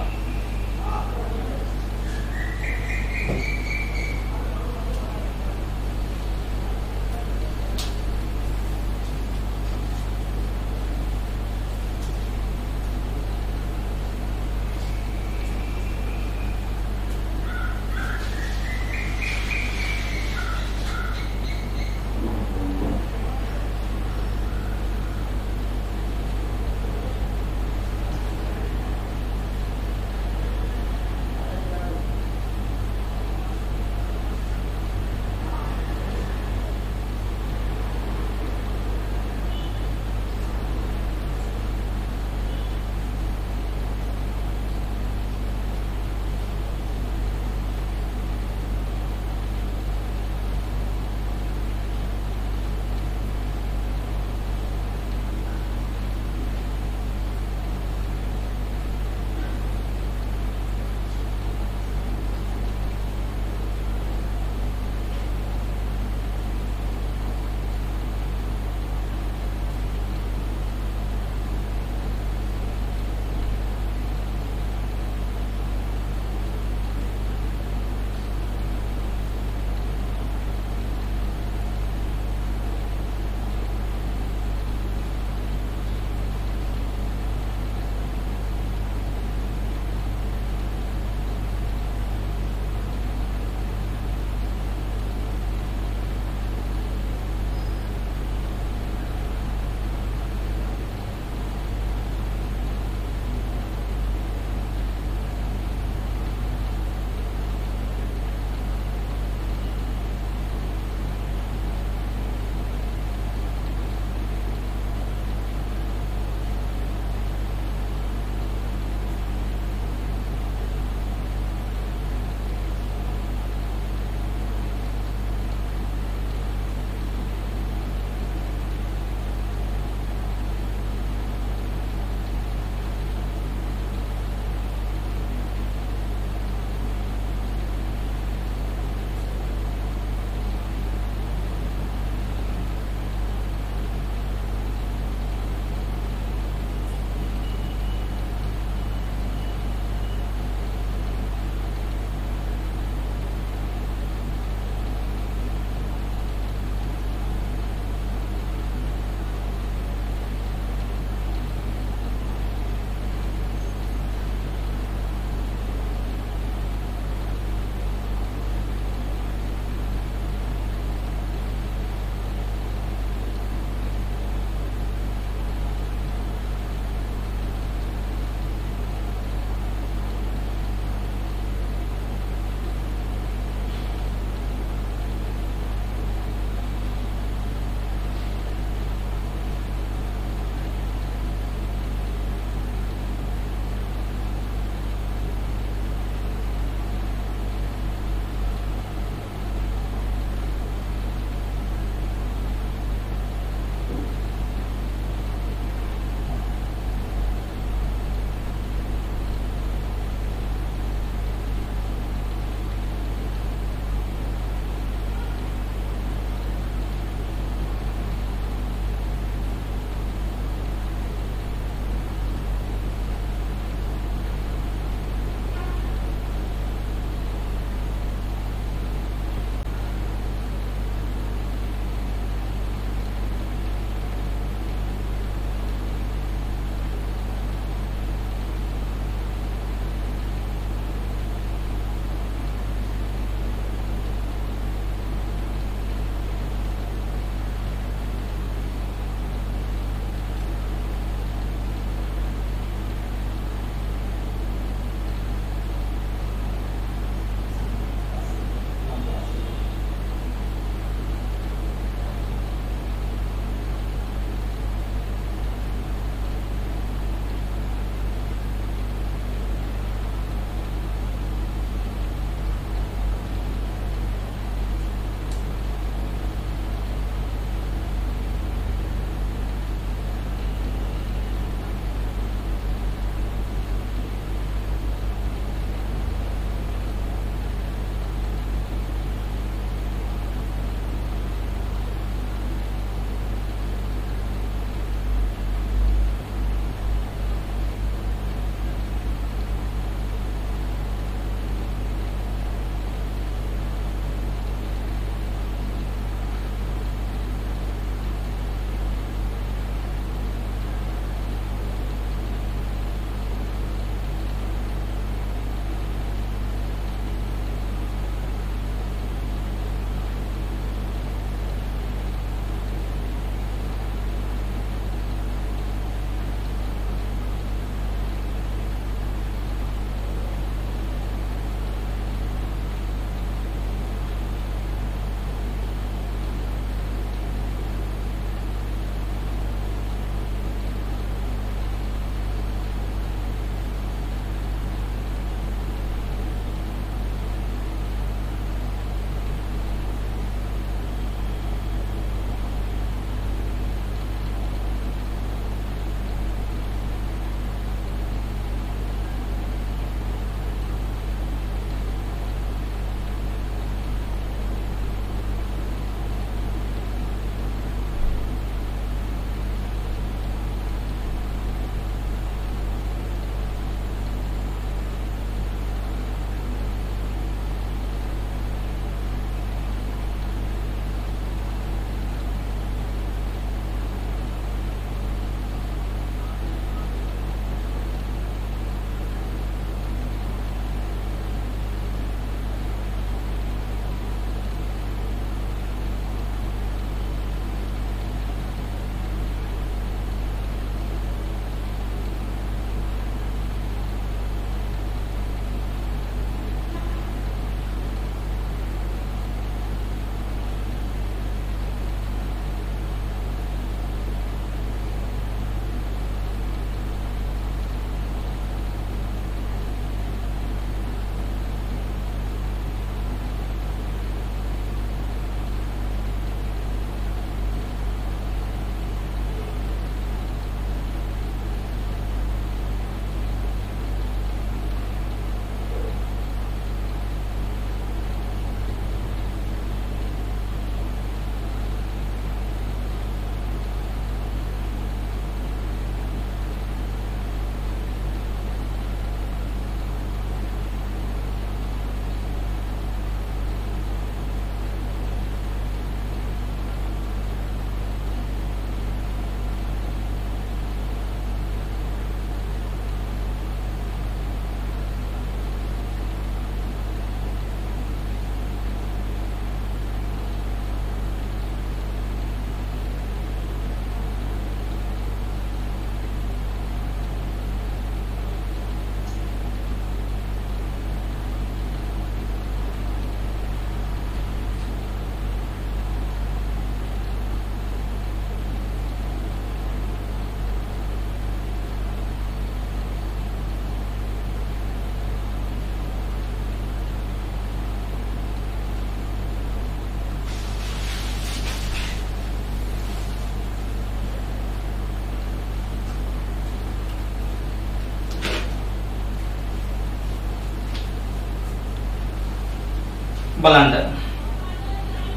බලන්න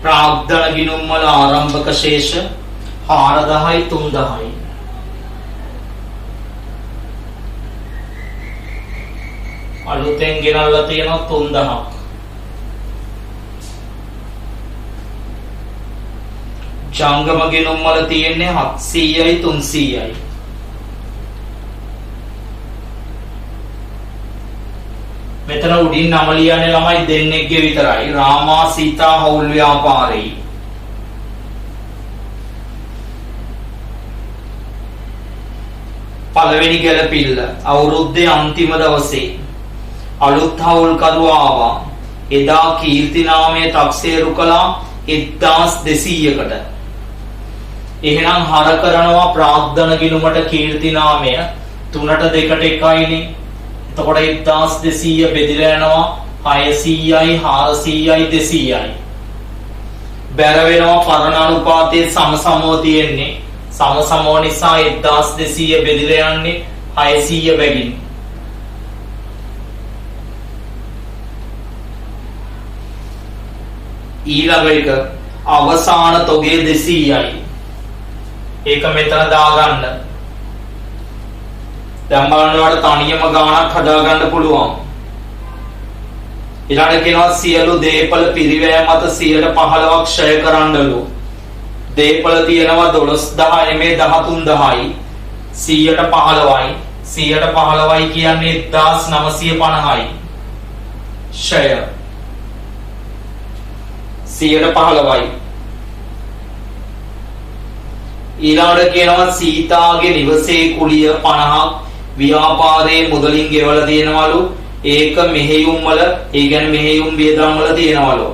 ප්‍රාග්ධන ගිණුම් වල ආරම්භක ශේෂ 4000යි 3000යි. අලුතෙන් ගෙනල්ලා තියෙනවා 3000ක්. ජංගම ගිණුම් වල තියෙන්නේ 700යි 300යි. මෙතන උඩින් නම ලියන්නේ ළමයි දෙන්නෙක්ගේ විතරයි. රාමා සීතා හවුල් ව්‍යාපාරේ. පළවෙනි ගැලපිල්ල අවුරුද්දේ අන්තිම දවසේ අලුත් හවුල්කරු ආවා. එදා කීර්ති නාමය තක්සේරු කළා 1200කට. එහෙනම් හර කරනවා ප්‍රාග්ධන ගිණුමට කීර්ති නාමය 3ට 2ට 1යිනේ. එතකොට 1200 බෙදලා යනවා 600යි 400යි 200යි. බැර වෙනවා පරණ අනුපාතයේ සමසමව තියෙන්නේ. සමසමව නිසා 1200 බෙදලා යන්නේ 600 බැගින්. ඊළඟ එක අවසාන තොගේ 200යි. ඒක මෙතන දාගන්න. දැන් බලන්න ඔයාලට තනියම ගාණක් හදාගන්න පුළුවන්. ඊළඟට කියනවා සියලු දේපල පිරිවැය මත 15ක් ක්ෂය කරන්නලු. දේපල තියෙනවා 12000 නෙමේ 13000යි. 115යි. 115යි කියන්නේ 1950යි. ක්ෂය 115යි. ඊළඟට කියනවා සීතාගේ නිවසේ කුලිය 50ක් ව්‍යාපාරයේ මුදලින් ගෙවලා තියෙනවලු. ඒක මෙහෙයුම් වල, ඒ කියන්නේ මෙහෙයුම් වියදම් වල තියෙනවලු.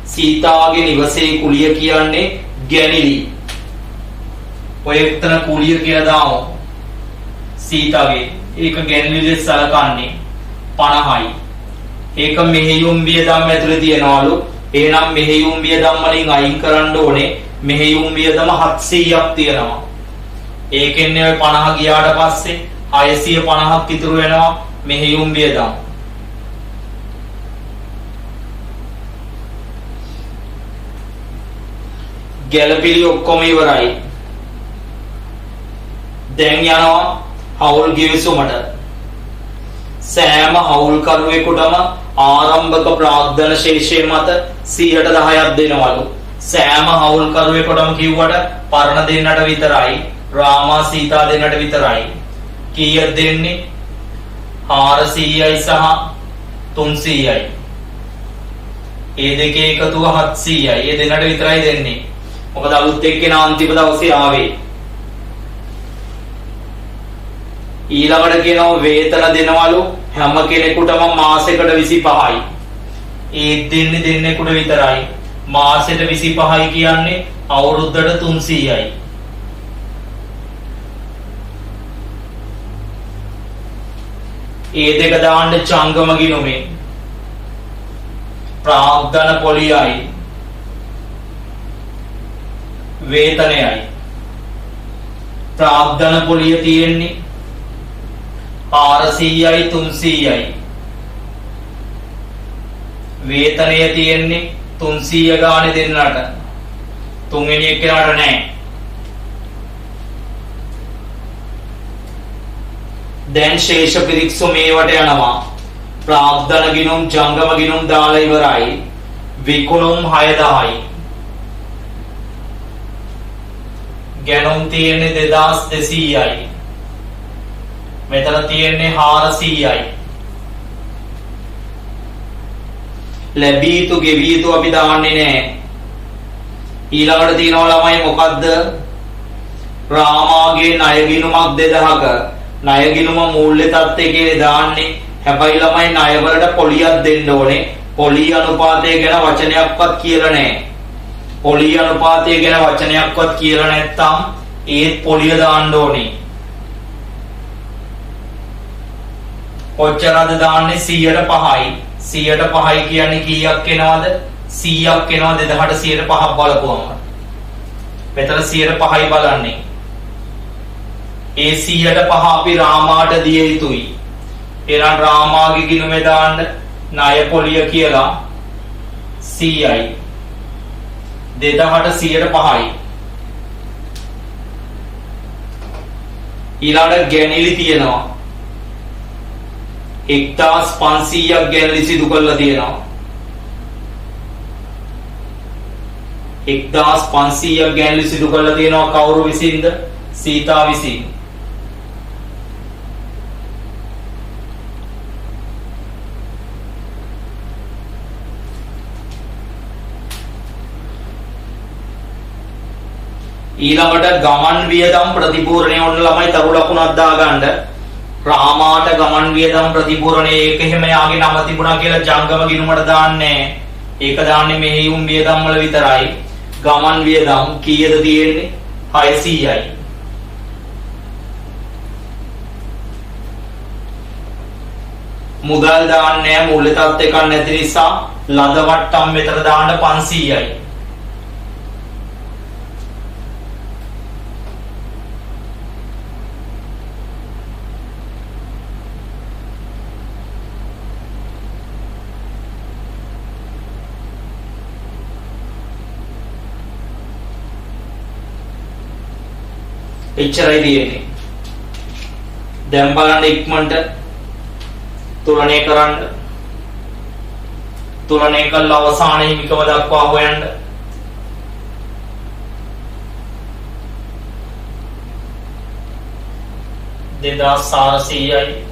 සීතාගේ නිවසේ කුලිය කියන්නේ ගැනිලි. ඔය එක්තන කුලිය කියලා දාමු. සීතාගේ ඒක ගැනිලි සලකන්නේ 50යි. ඒක මෙහෙයුම් වියදම් ඇතුලේ තියෙනවලු. එහෙනම් මෙහෙයුම් වියදම් වලින් අයින් කරන්න ඕනේ. මෙහෙයුම් වියදම 700ක් තියෙනවා. ඒකෙන්නේ ඔය 50 ගියාට පස්සේ 650ක් ඉතුරු වෙනවා මෙහෙයුම් වියදම්. ගැලපිලි ඔක්කොම ඉවරයි. දැන් යනවා හවුල් ගිවිසුමට. සෑම හවුල්කරුවෙකුටම ආරම්භක ප්‍රාග්ධන ශේෂය මත 10% දෙනවලු. සෑම හවුල්කරුවෙකුටම කිව්වට පරණ දෙන්නට විතරයි, රාමා සීතා දෙන්නට විතරයි. කීයක් දෙන්නේ? 400යි සහ 300යි. ඒ දෙකේ එකතුව 700යි. ඒ දෙන්නට විතරයි දෙන්නේ. මොකද අලුත් එක්කෙනා අන්තිම දවසේ ආවේ. ඊළඟට කියනවා වේතන දෙනවලු හැම කෙනෙකුටම මාසෙකට 25යි. ඒ දෙන්නේ දෙන්නෙකුට විතරයි. මාසෙට 25යි කියන්නේ අවුරුද්දට 300යි. ඒ දෙක දාන්න චංගම ගිණුමේ ප්‍රාග්ධන පොලියයි වේතනයයි. ප්‍රාග්ධන පොලිය තියෙන්නේ 400යි 300යි. වේතනය තියෙන්නේ 300 ගානේ දෙන්නට. තුන්වෙනි එක්කෙනාට නැහැ. දැන් ශේෂ පිරික්සු මේවට යනවා. ප්‍රාග්ධන ගිණුම් ජංගම ගිණුම් දාලා ඉවරයි. විකුණුම් 6000යි. ගැනුම් තියෙන්නේ 2200යි. මෙතන තියෙන්නේ 400යි. ලැබී යුතු ගෙවී යුතු අපි දාන්නේ නැහැ. ඊළඟට තියෙනවා ළමයි මොකද්ද? රාමාගේ ණය ගිණුමක් 2000ක. ණය ගිණුම මූල්‍ය තත්ත්වයේ දාන්නේ. හැබැයි ළමයි ණය වලට පොලියක් දෙන්න ඕනේ. පොලි අනුපාතය ගැන වචනයක්වත් කියලා නැහැ. පොලි අනුපාතය ගැන වචනයක්වත් කියලා නැත්තම් ඒත් පොලිය දාන්න ඕනේ. කොච්චරද දාන්නේ? 100%යි. 100%යි කියන්නේ කීයක් එනවද? 100ක් එනවා 2000ට 105ක් බලපුවම. මෙතන 105යි බලන්නේ. ඒ 105 අපි රාමාට දිය යුතුයි. එහෙනම් රාමාගේ ගිණුමේ දාන්න ණය පොලිය කියලා CI 2005යි. ඊළඟට ගැණිලි තියෙනවා 1500ක් ගැණිලි සිදු කරලා තියෙනවා. 1500ක් ගැණිලි සිදු කරලා තියෙනවා කවුරු විසින්ද? සීතා විසින්. ඊළඟට ගමන් වියදම් ප්‍රතිපූර්ණය ඔන්න ළමයි තරු ලකුණක් දාගන්න. රාමාට ගමන් වියදම් ප්‍රතිපූර්ණය ඒක එහෙම යාගේ නම තිබුණා කියලා ජංගම ගිණුමට දාන්නේ. ඒක දාන්නේ මෙහෙයුම් වියදම් වල විතරයි. ගමන් වියදම් කීයද තියෙන්නේ? 600යි. මුදල් දාන්නේ මූල්‍ය තත්ත්ව එකක් නැති නිසා ලද වට්ටම් මෙතන දාන්න 500යි. එච්චරයි තියෙන්නේ. දැන් බලන්න ඉක්මනට තුලනය කරන්න. තුලනය කළා අවසාන හිමිකම දක්වා හොයන්න. දෙදාස් 400යි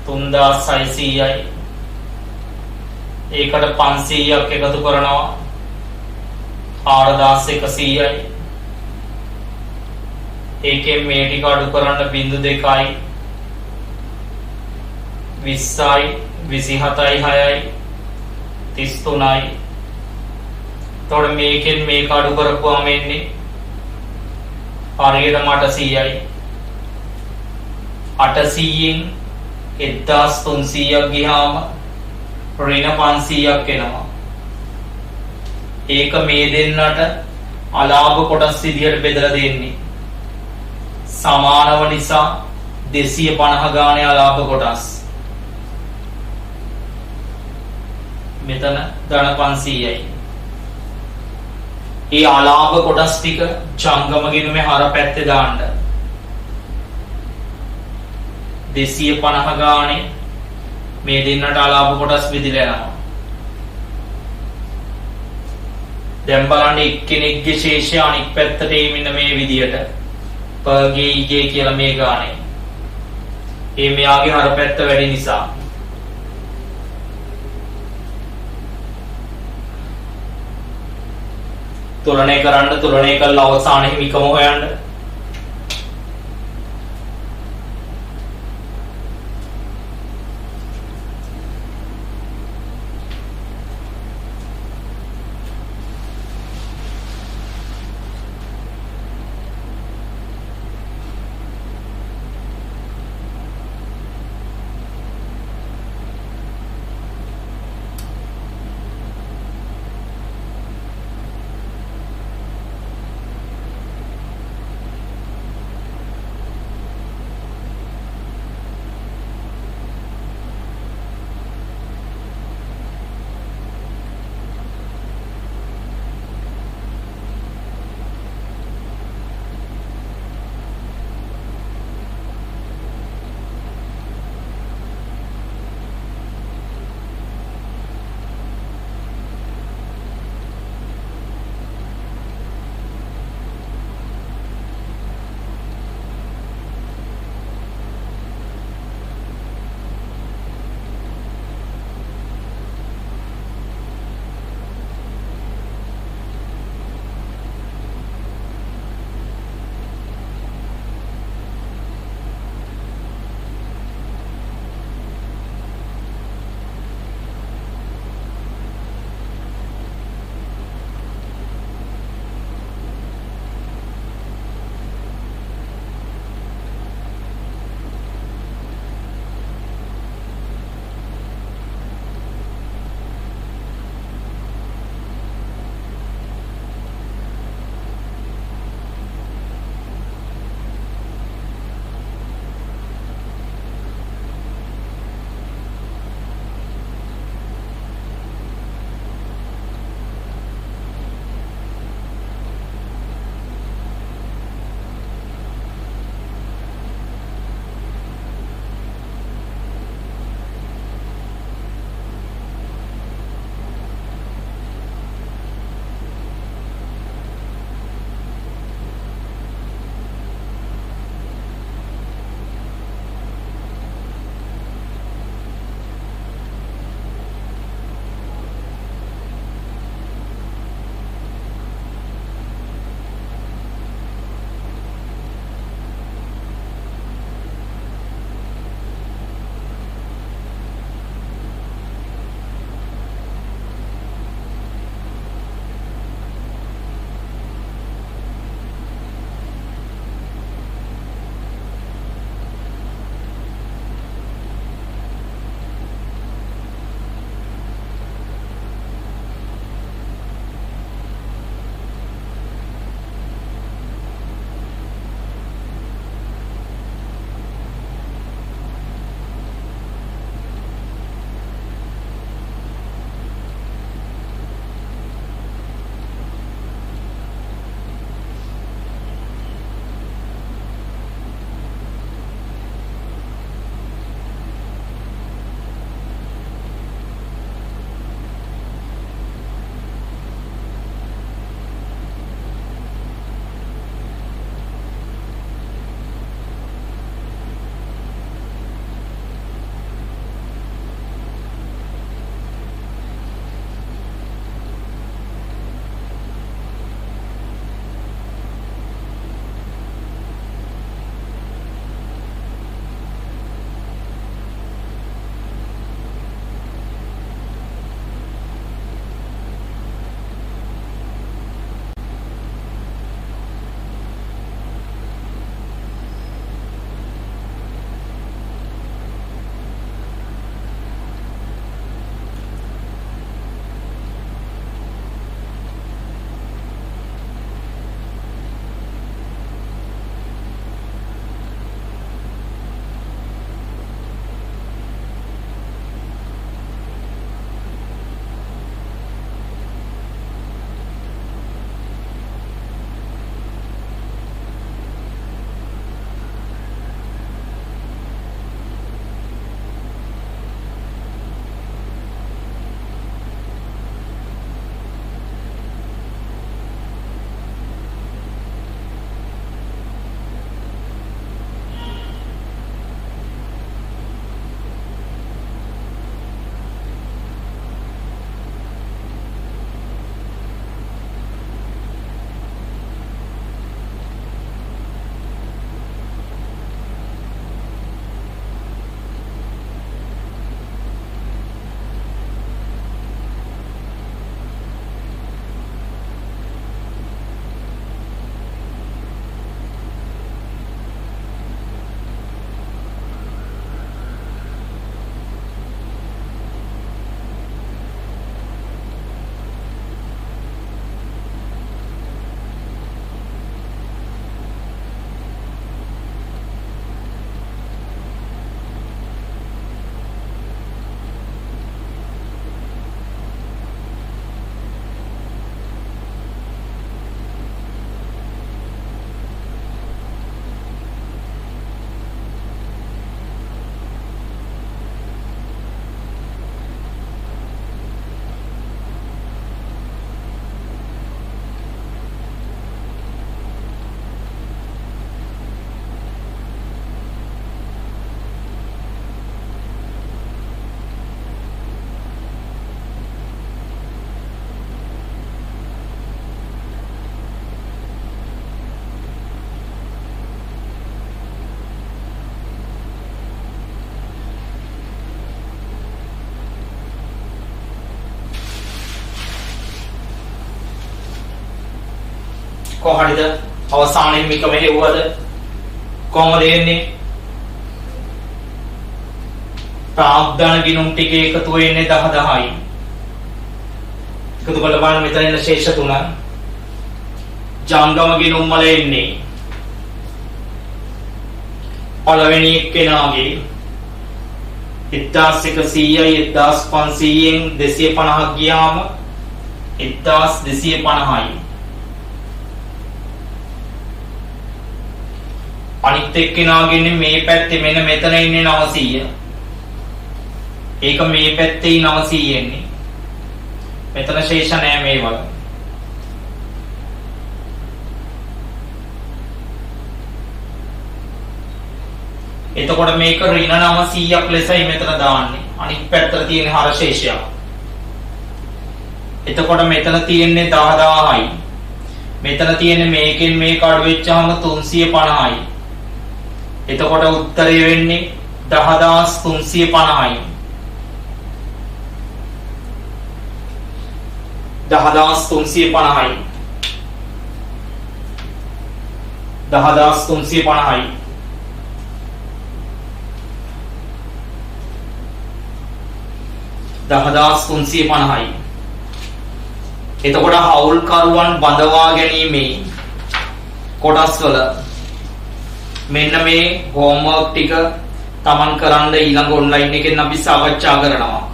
3600යි ඒකට 500ක් එකතු කරනවා 4100යි. ඒකෙන් මේ ටික අඩු කරන්න 0.2යි 20යි 27යි 6යි 33යි. එතකොට මේකෙන් මේක අඩු කරපුවාම එන්නේ හරියටම 800යි. 800න් 1300ක් ගියාම ඍණ 500ක් එනවා. ඒක මේ දෙන්නට අලාභ කොටස් විදියට බෙදලා දෙන්නේ. සමානව නිසා 250 ගානේ අලාභ කොටස්. මෙතන ධන 500යි. ඒ අලාභ කොටස් ටික ජංගම ගිණුමේ හර පැත්තේ දාන්න. 250 ගානේ මේ දෙන්නට අලාභ කොටස් විදිලා යනවා. දැන් බලන්න එක්කෙනෙක්ගේ ශේෂය අනිත් පැත්තට එමින මේ විදියට PGJ කියලා මේ ගානේ. ඒ මෙයාගේ හර පැත්ත වැඩි නිසා. තුලනය කරන්න. තුලනය කළා අවසාන හිමිකම හොයන්න. කොහරිද අවසානයේ මේක මෙහෙව්වද කොහොමද එන්නේ ප්‍රාග්ධන ගිණුම් ටික එකතු වෙන්නේ 10යි එකතු කරලා බලන්න මෙතන ඉන්න ශේෂ තුන ජංගම ගිණුම් වල එන්නේ පළවෙනි එක්කෙනාගේ 1100යි 1500න් 250ක් ගියාම 1250යි අනිත් එක්කෙනාගේ ඉන්නේ මේ පැත්තේ මෙන්න මෙතන ඉන්නේ 900 ඒක මේ පැත්තේ 900 එන්නේ මෙතන ශේෂ නැහැ මේ වල එතකොට මේක ඍණ 900ක් ලෙසයි මෙතන දාන්නේ අනිත් පැත්තට තියෙන හර ශේෂය එතකොට මෙතන තියෙන්නේ 10000යි මෙතන තියෙන්නේ මේකෙන් මේක අඩු වෙච්චාම 350යි එතකොට උත්තරය වෙන්නේ 10350යි 10350යි 10350යි එතකොට හවුල්කරුවන් බඳවා ගැනීමේ කොටස් වල මෙන්න මේ හෝම්වර්ක් ටික තමන් කරන්න ඊළඟ ඔන්ලයින් එකෙන් අපි සාකච්ඡා කරනවා.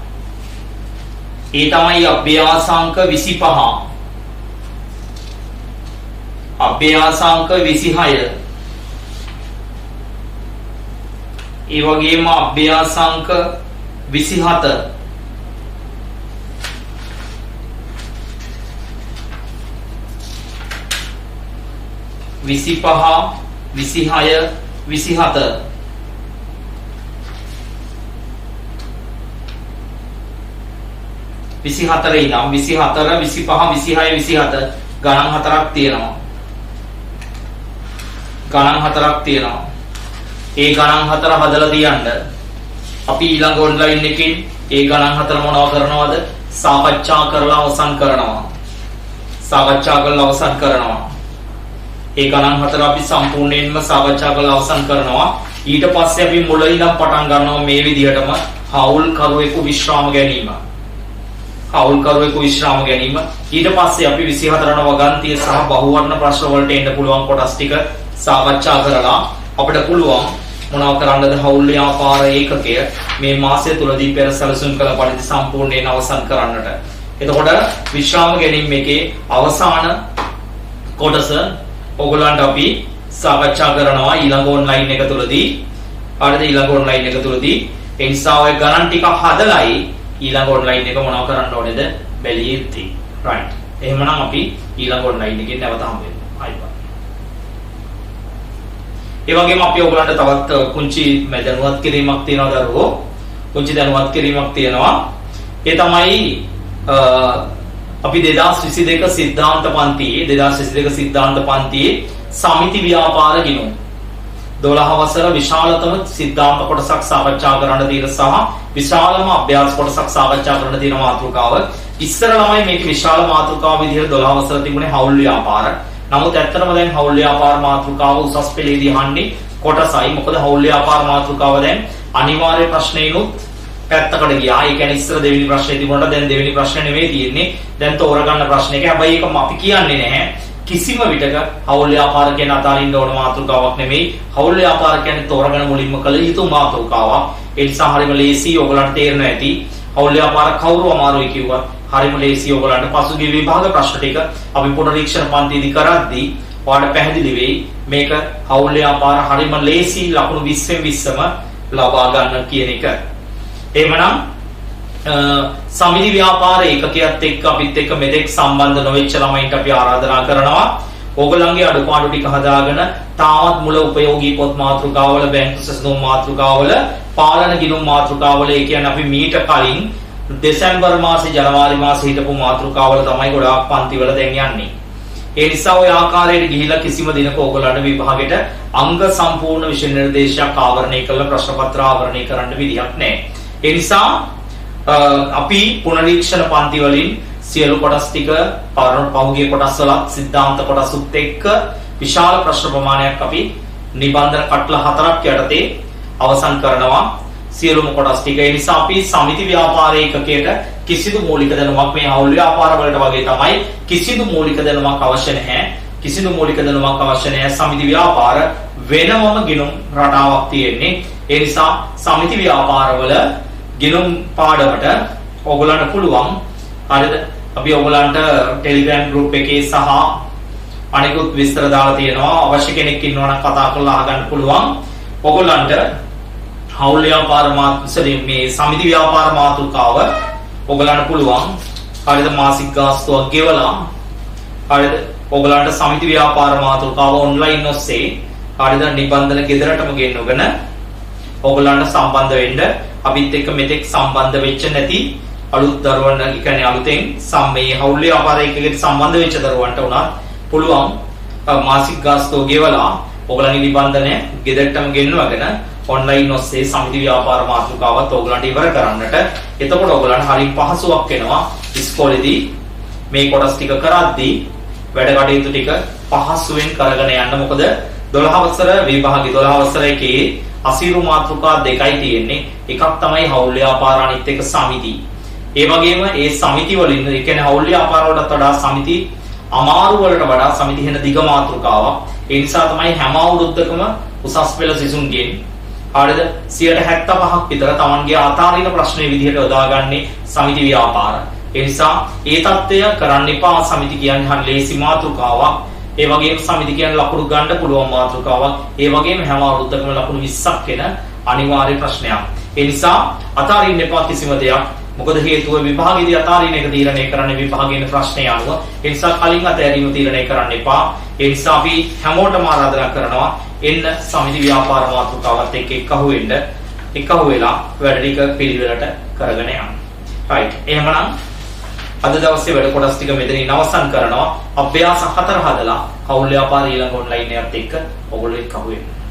ඒ තමයි අභ්‍යාසාංක 25. අභ්‍යාසාංක 26. ඒ වගේම අභ්‍යාසාංක 27. විසිපහ 26 27 24 ඉඳන් 24 25 26 27 ගණන් හතරක් තියෙනවා. ගණන් හතරක් තියෙනවා. ඒ ගණන් හතර හදලා තියන්න. අපි ඊළඟ ඔන්ලයින් එකකින් ඒ ගණන් හතර මොනව කරනවද? සාකච්ඡා කරලා අවසන් කරනවා. සාකච්ඡා කරලා අවසන් කරනවා. ඒ ගණන් හතර අපි සම්පූර්ණයෙන්ම සාකච්ඡා කරලා අවසන් කරනවා. ඊට පස්සේ අපි මුල ඉඳන් පටන් ගන්නවා මේ විදිහටම හවුල් කරුවෙකු විශ්‍රාම ගැනීම. හවුල් කරුවෙකු විශ්‍රාම ගැනීම. ඊට පස්සේ අපි 24 වන වගන්තිය සහ බහුවර්ණ ප්‍රශ්න වලට එන්න පුළුවන් කොටස් ටික සාකච්ඡා කරලා අපිට පුළුවන් මොනව කරන්නද හවුල් ව්‍යාපාර ඒකකය මේ මාසය තුලදී පෙර සැලසුම් කළ පරිදි සම්පූර්ණයෙන් අවසන් කරන්නට. එතකොට විශ්‍රාම ගැනීම එකේ අවසාන කොටස ඔයගොල්ලන්ට අපි සාකච්ඡා කරනවා ඊළඟ ඔන්ලයින් එක තුලදී. හරිද? ඊළඟ ඔන්ලයින් එක තුලදී ඒ නිසා ඔය ගණන් ටික හදලායි ඊළඟ ඔන්ලයින් එක මොනව කරන්න ඕනේද බැලිය යුත්තේ. රයිට්. එහෙමනම් අපි ඊළඟ ඔන්ලයින් එකෙන් නැවත හම්බ වෙමු. ආයිබා. ඒ වගේම අපි ඔයගොල්ලන්ට තවත් කුංචි දැනුවත් කිරීමක් තියෙනවා දරුවෝ. කුංචි දැනුවත් කිරීමක් තියෙනවා. ඒ තමයි අපි 2022 සිද්ධාන්ත පන්තියේ 2022 සිද්ධාන්ත පන්තියේ සමිති ව්‍යාපාර ගිණුම් 12 වසර විශාලතම සිද්ධාන්ත කොටසක් සාකච්ඡා කරන්න තියෙන සහ විශාලම අභ්‍යාස කොටසක් සාකච්ඡා කරන්න තියෙන මාතෘකාව. ඉස්සර ළමයි මේක විශාල මාතෘකාව විදිහට 12 වසර තිබුණේ හවුල් ව්‍යාපාර. නමුත් ඇත්තටම දැන් හවුල් ව්‍යාපාර මාතෘකාව උසස් පෙළේදී අහන්නේ කොටසයි. මොකද හවුල් ව්‍යාපාර මාතෘකාව දැන් අනිවාර්ය ප්‍රශ්නේනොත් පැත්තකට ගියා. ඒ කියන්නේ ඉස්සර දෙවෙනි ප්‍රශ්නේ තිබුණාට දැන් දෙවෙනි ප්‍රශ්නේ නෙවෙයි තියෙන්නේ. දැන් තෝරගන්න ප්‍රශ්නයක. හැබැයි ඒක අපි කියන්නේ නැහැ. කිසිම විටක හවුල් ව්‍යාපාර කියන අතාරින්න ඕන මාතෘකාවක් නෙමෙයි. හවුල් ව්‍යාපාර කියන්නේ තෝරගෙන මුලින්ම කළ යුතු මාතෘකාවක්. ඒ නිසා හරිම ලේසි ඔයගලන්ට තේරෙනවා ඇති. හවුල් ව්‍යාපාර කවුරු අමාරුයි කිව්වා. හරිම ලේසි ඔයගලන්ට පසුගිය විභාග ප්‍රශ්න ටික අපි පුනරීක්ෂණ පන්තියේදී කරද්දී ඔයාලට පැහැදිලි වෙයි මේක හවුල් ව්‍යාපාර හරිම ලේසි ලකුණු 20න් 20ම ලබා ගන්න කියන එක. එහෙමනම් සමිති ව්‍යාපාර ඒකකයත් එක්ක අපිත් එක්ක මෙතෙක් සම්බන්ධ නොවෙච්ච ළමයින්ට අපි ආරාධනා කරනවා ඕගොල්ලන්ගේ අඩුපාඩු ටික හදාගෙන තාමත් මුල උපයෝගී පොත් මාතෘකාවල බැංකු සැසඳුම් මාතෘකාවල පාලන ගිණුම් මාතෘකාවල ඒ කියන්නේ අපි මීට කලින් දෙසැම්බර් මාසේ ජනවාරි මාසේ හිටපු මාතෘකාවල තමයි ගොඩාක් පන්තිවල දැන් යන්නේ. ඒ නිසා ඔය ආකාරයට ගිහිලා කිසිම දිනක ඕගොල්ලන්ට විභාගෙට අංග සම්පූර්ණ විෂය නිර්දේශයක් ආවරණය කළ ප්‍රශ්න පත්‍ර ආවරණය කරන්න විදිහක් නැහැ. ඒ නිසා අපි පුනරීක්ෂණ පන්ති වලින් සියලු කොටස් ටික පහුගිය කොටස් වල සිද්ධාන්ත කොටසුත් එක්ක විශාල ප්‍රශ්න ප්‍රමාණයක් අපි නිබන්ධන කටල 4ක් යටතේ අවසන් කරනවා. සියලුම කොටස් ටික. ඒ නිසා අපි සමිති ව්‍යාපාර ඒකකයට කිසිදු මූලික දැනුමක් මේ හවුල් ව්‍යාපාර වලට වගේ තමයි කිසිදු මූලික දැනුමක් අවශ්‍ය නැහැ. කිසිදු මූලික දැනුමක් අවශ්‍ය නැහැ. සමිති ව්‍යාපාර වෙනමම ගිණුම් රටාවක් තියෙන්නේ. ඒ නිසා සමිති ව්‍යාපාරවල ගිණුම් පාඩමට ඔයගොල්ලන්ට පුළුවන් හරිද? අපි ඔයගොල්ලන්ට Telegram group එකේ සහ අනිකුත් විස්තර දාලා තියෙනවා. අවශ්‍ය කෙනෙක් ඉන්නවා නම් කතා කරලා අහගන්න පුළුවන්. ඔයගොල්ලන්ට හවුල් ව්‍යාපාර මේ සමිති ව්‍යාපාර මාතෘකාව ඔයගොල්ලන්ට පුළුවන් හරිද? මාසික ගාස්තුවක් ගෙවලා හරිද? ඔයගොල්ලන්ට සමිති ව්‍යාපාර මාතෘකාව ඔන්ලයින් ඔස්සේ හරිද? නිබන්ධන ගෙදරටම ගෙන්නගෙන ඔයගොල්ලන්ට සම්බන්ධ වෙන්න අපිත් එක්ක මෙතෙක් සම්බන්ධ වෙච්ච නැති අලුත් දරුවන් කියන්නේ අලුතෙන් මේ හවුල් ව්‍යාපාර එකකට සම්බන්ධ වෙච්ච දරුවන්ට උනත් පුළුවන් මාසික ගාස්තුව ගෙවලා ඔයගොල්ලන්ගේ නිබන්ධනය ගෙදරටම ගෙන්නවගෙන ඔන්ලයින් ඔස්සේ සමිති ව්‍යාපාර මාතෘකාවත් ඔයගොල්ලන්ට ඉවර කරන්නට. එතකොට ඔයගොල්ලන්ට හරිය පහසුවක් වෙනවා ඉස්කෝලේදී මේ කොටස් ටික කරද්දී වැඩ කටයුතු ටික පහසුවෙන් කරගෙන යන්න. මොකද 12 වසර විභාගයේ 12 වසර එකේ අසීරු මාතෘකා දෙකයි තියෙන්නේ. එකක් තමයි හවුල් ව්‍යාපාර, අනිත් එක සමිති. ඒ වගේම ඒ සමිති වලින් ඒ කියන්නේ හවුල් ව්‍යාපාර වලට වඩා සමිති අමාරු වලට වඩා සමිති වෙන දිග මාතෘකාවක්. ඒ නිසා තමයි හැම අවුරුද්දකම උසස් පෙළ සිසුන්ගෙන් හරිද 75%ක් විතර තමන්ගේ අතාරින ප්‍රශ්නේ විදිහට යොදාගන්නේ සමිති ව්‍යාපාර. ඒ නිසා ඒ தත්ත්වය කරන්න එපා. සමිති කියන්නේ හරිය ලේසි මාතෘකාවක්. ඒ වගේම සමිති කියන්නේ ලකුණු ගන්න පුළුවන් මාතෘකාවක්. ඒ වගේම හැම අවුරුද්දකම ලකුණු 20ක් වෙන අනිවාර්ය ප්‍රශ්නයක්. ඒ නිසා අතාරින්න එපා කිසිම දෙයක්. මොකද හේතුව විභාගයේදී අතාරින එක තීරණය කරන්නේ විභාගයේ ප්‍රශ්නය අනුව. ඒ නිසා කලින් අතෑරීම තීරණය කරන්න එපා. ඒ නිසා අපි හැමෝටම ආරාධනා කරනවා එන්න සමිති ව්‍යාපාර මාතෘකාවත් එක්ක එකහුව වෙලා වැඩ ටික පිළිවෙලට කරගෙන යන්න. right. එහෙමනම් අද දවසේ වැඩ කොටස් ටික මෙතනින් අවසන් කරනවා. අභ්‍යාස 4 හදලා හවුල් ව්‍යාපාර ඊළඟ ඔන්ලයින් එකත් එක්ක ඔයගොල්ලෝ එකහුව වෙන්න.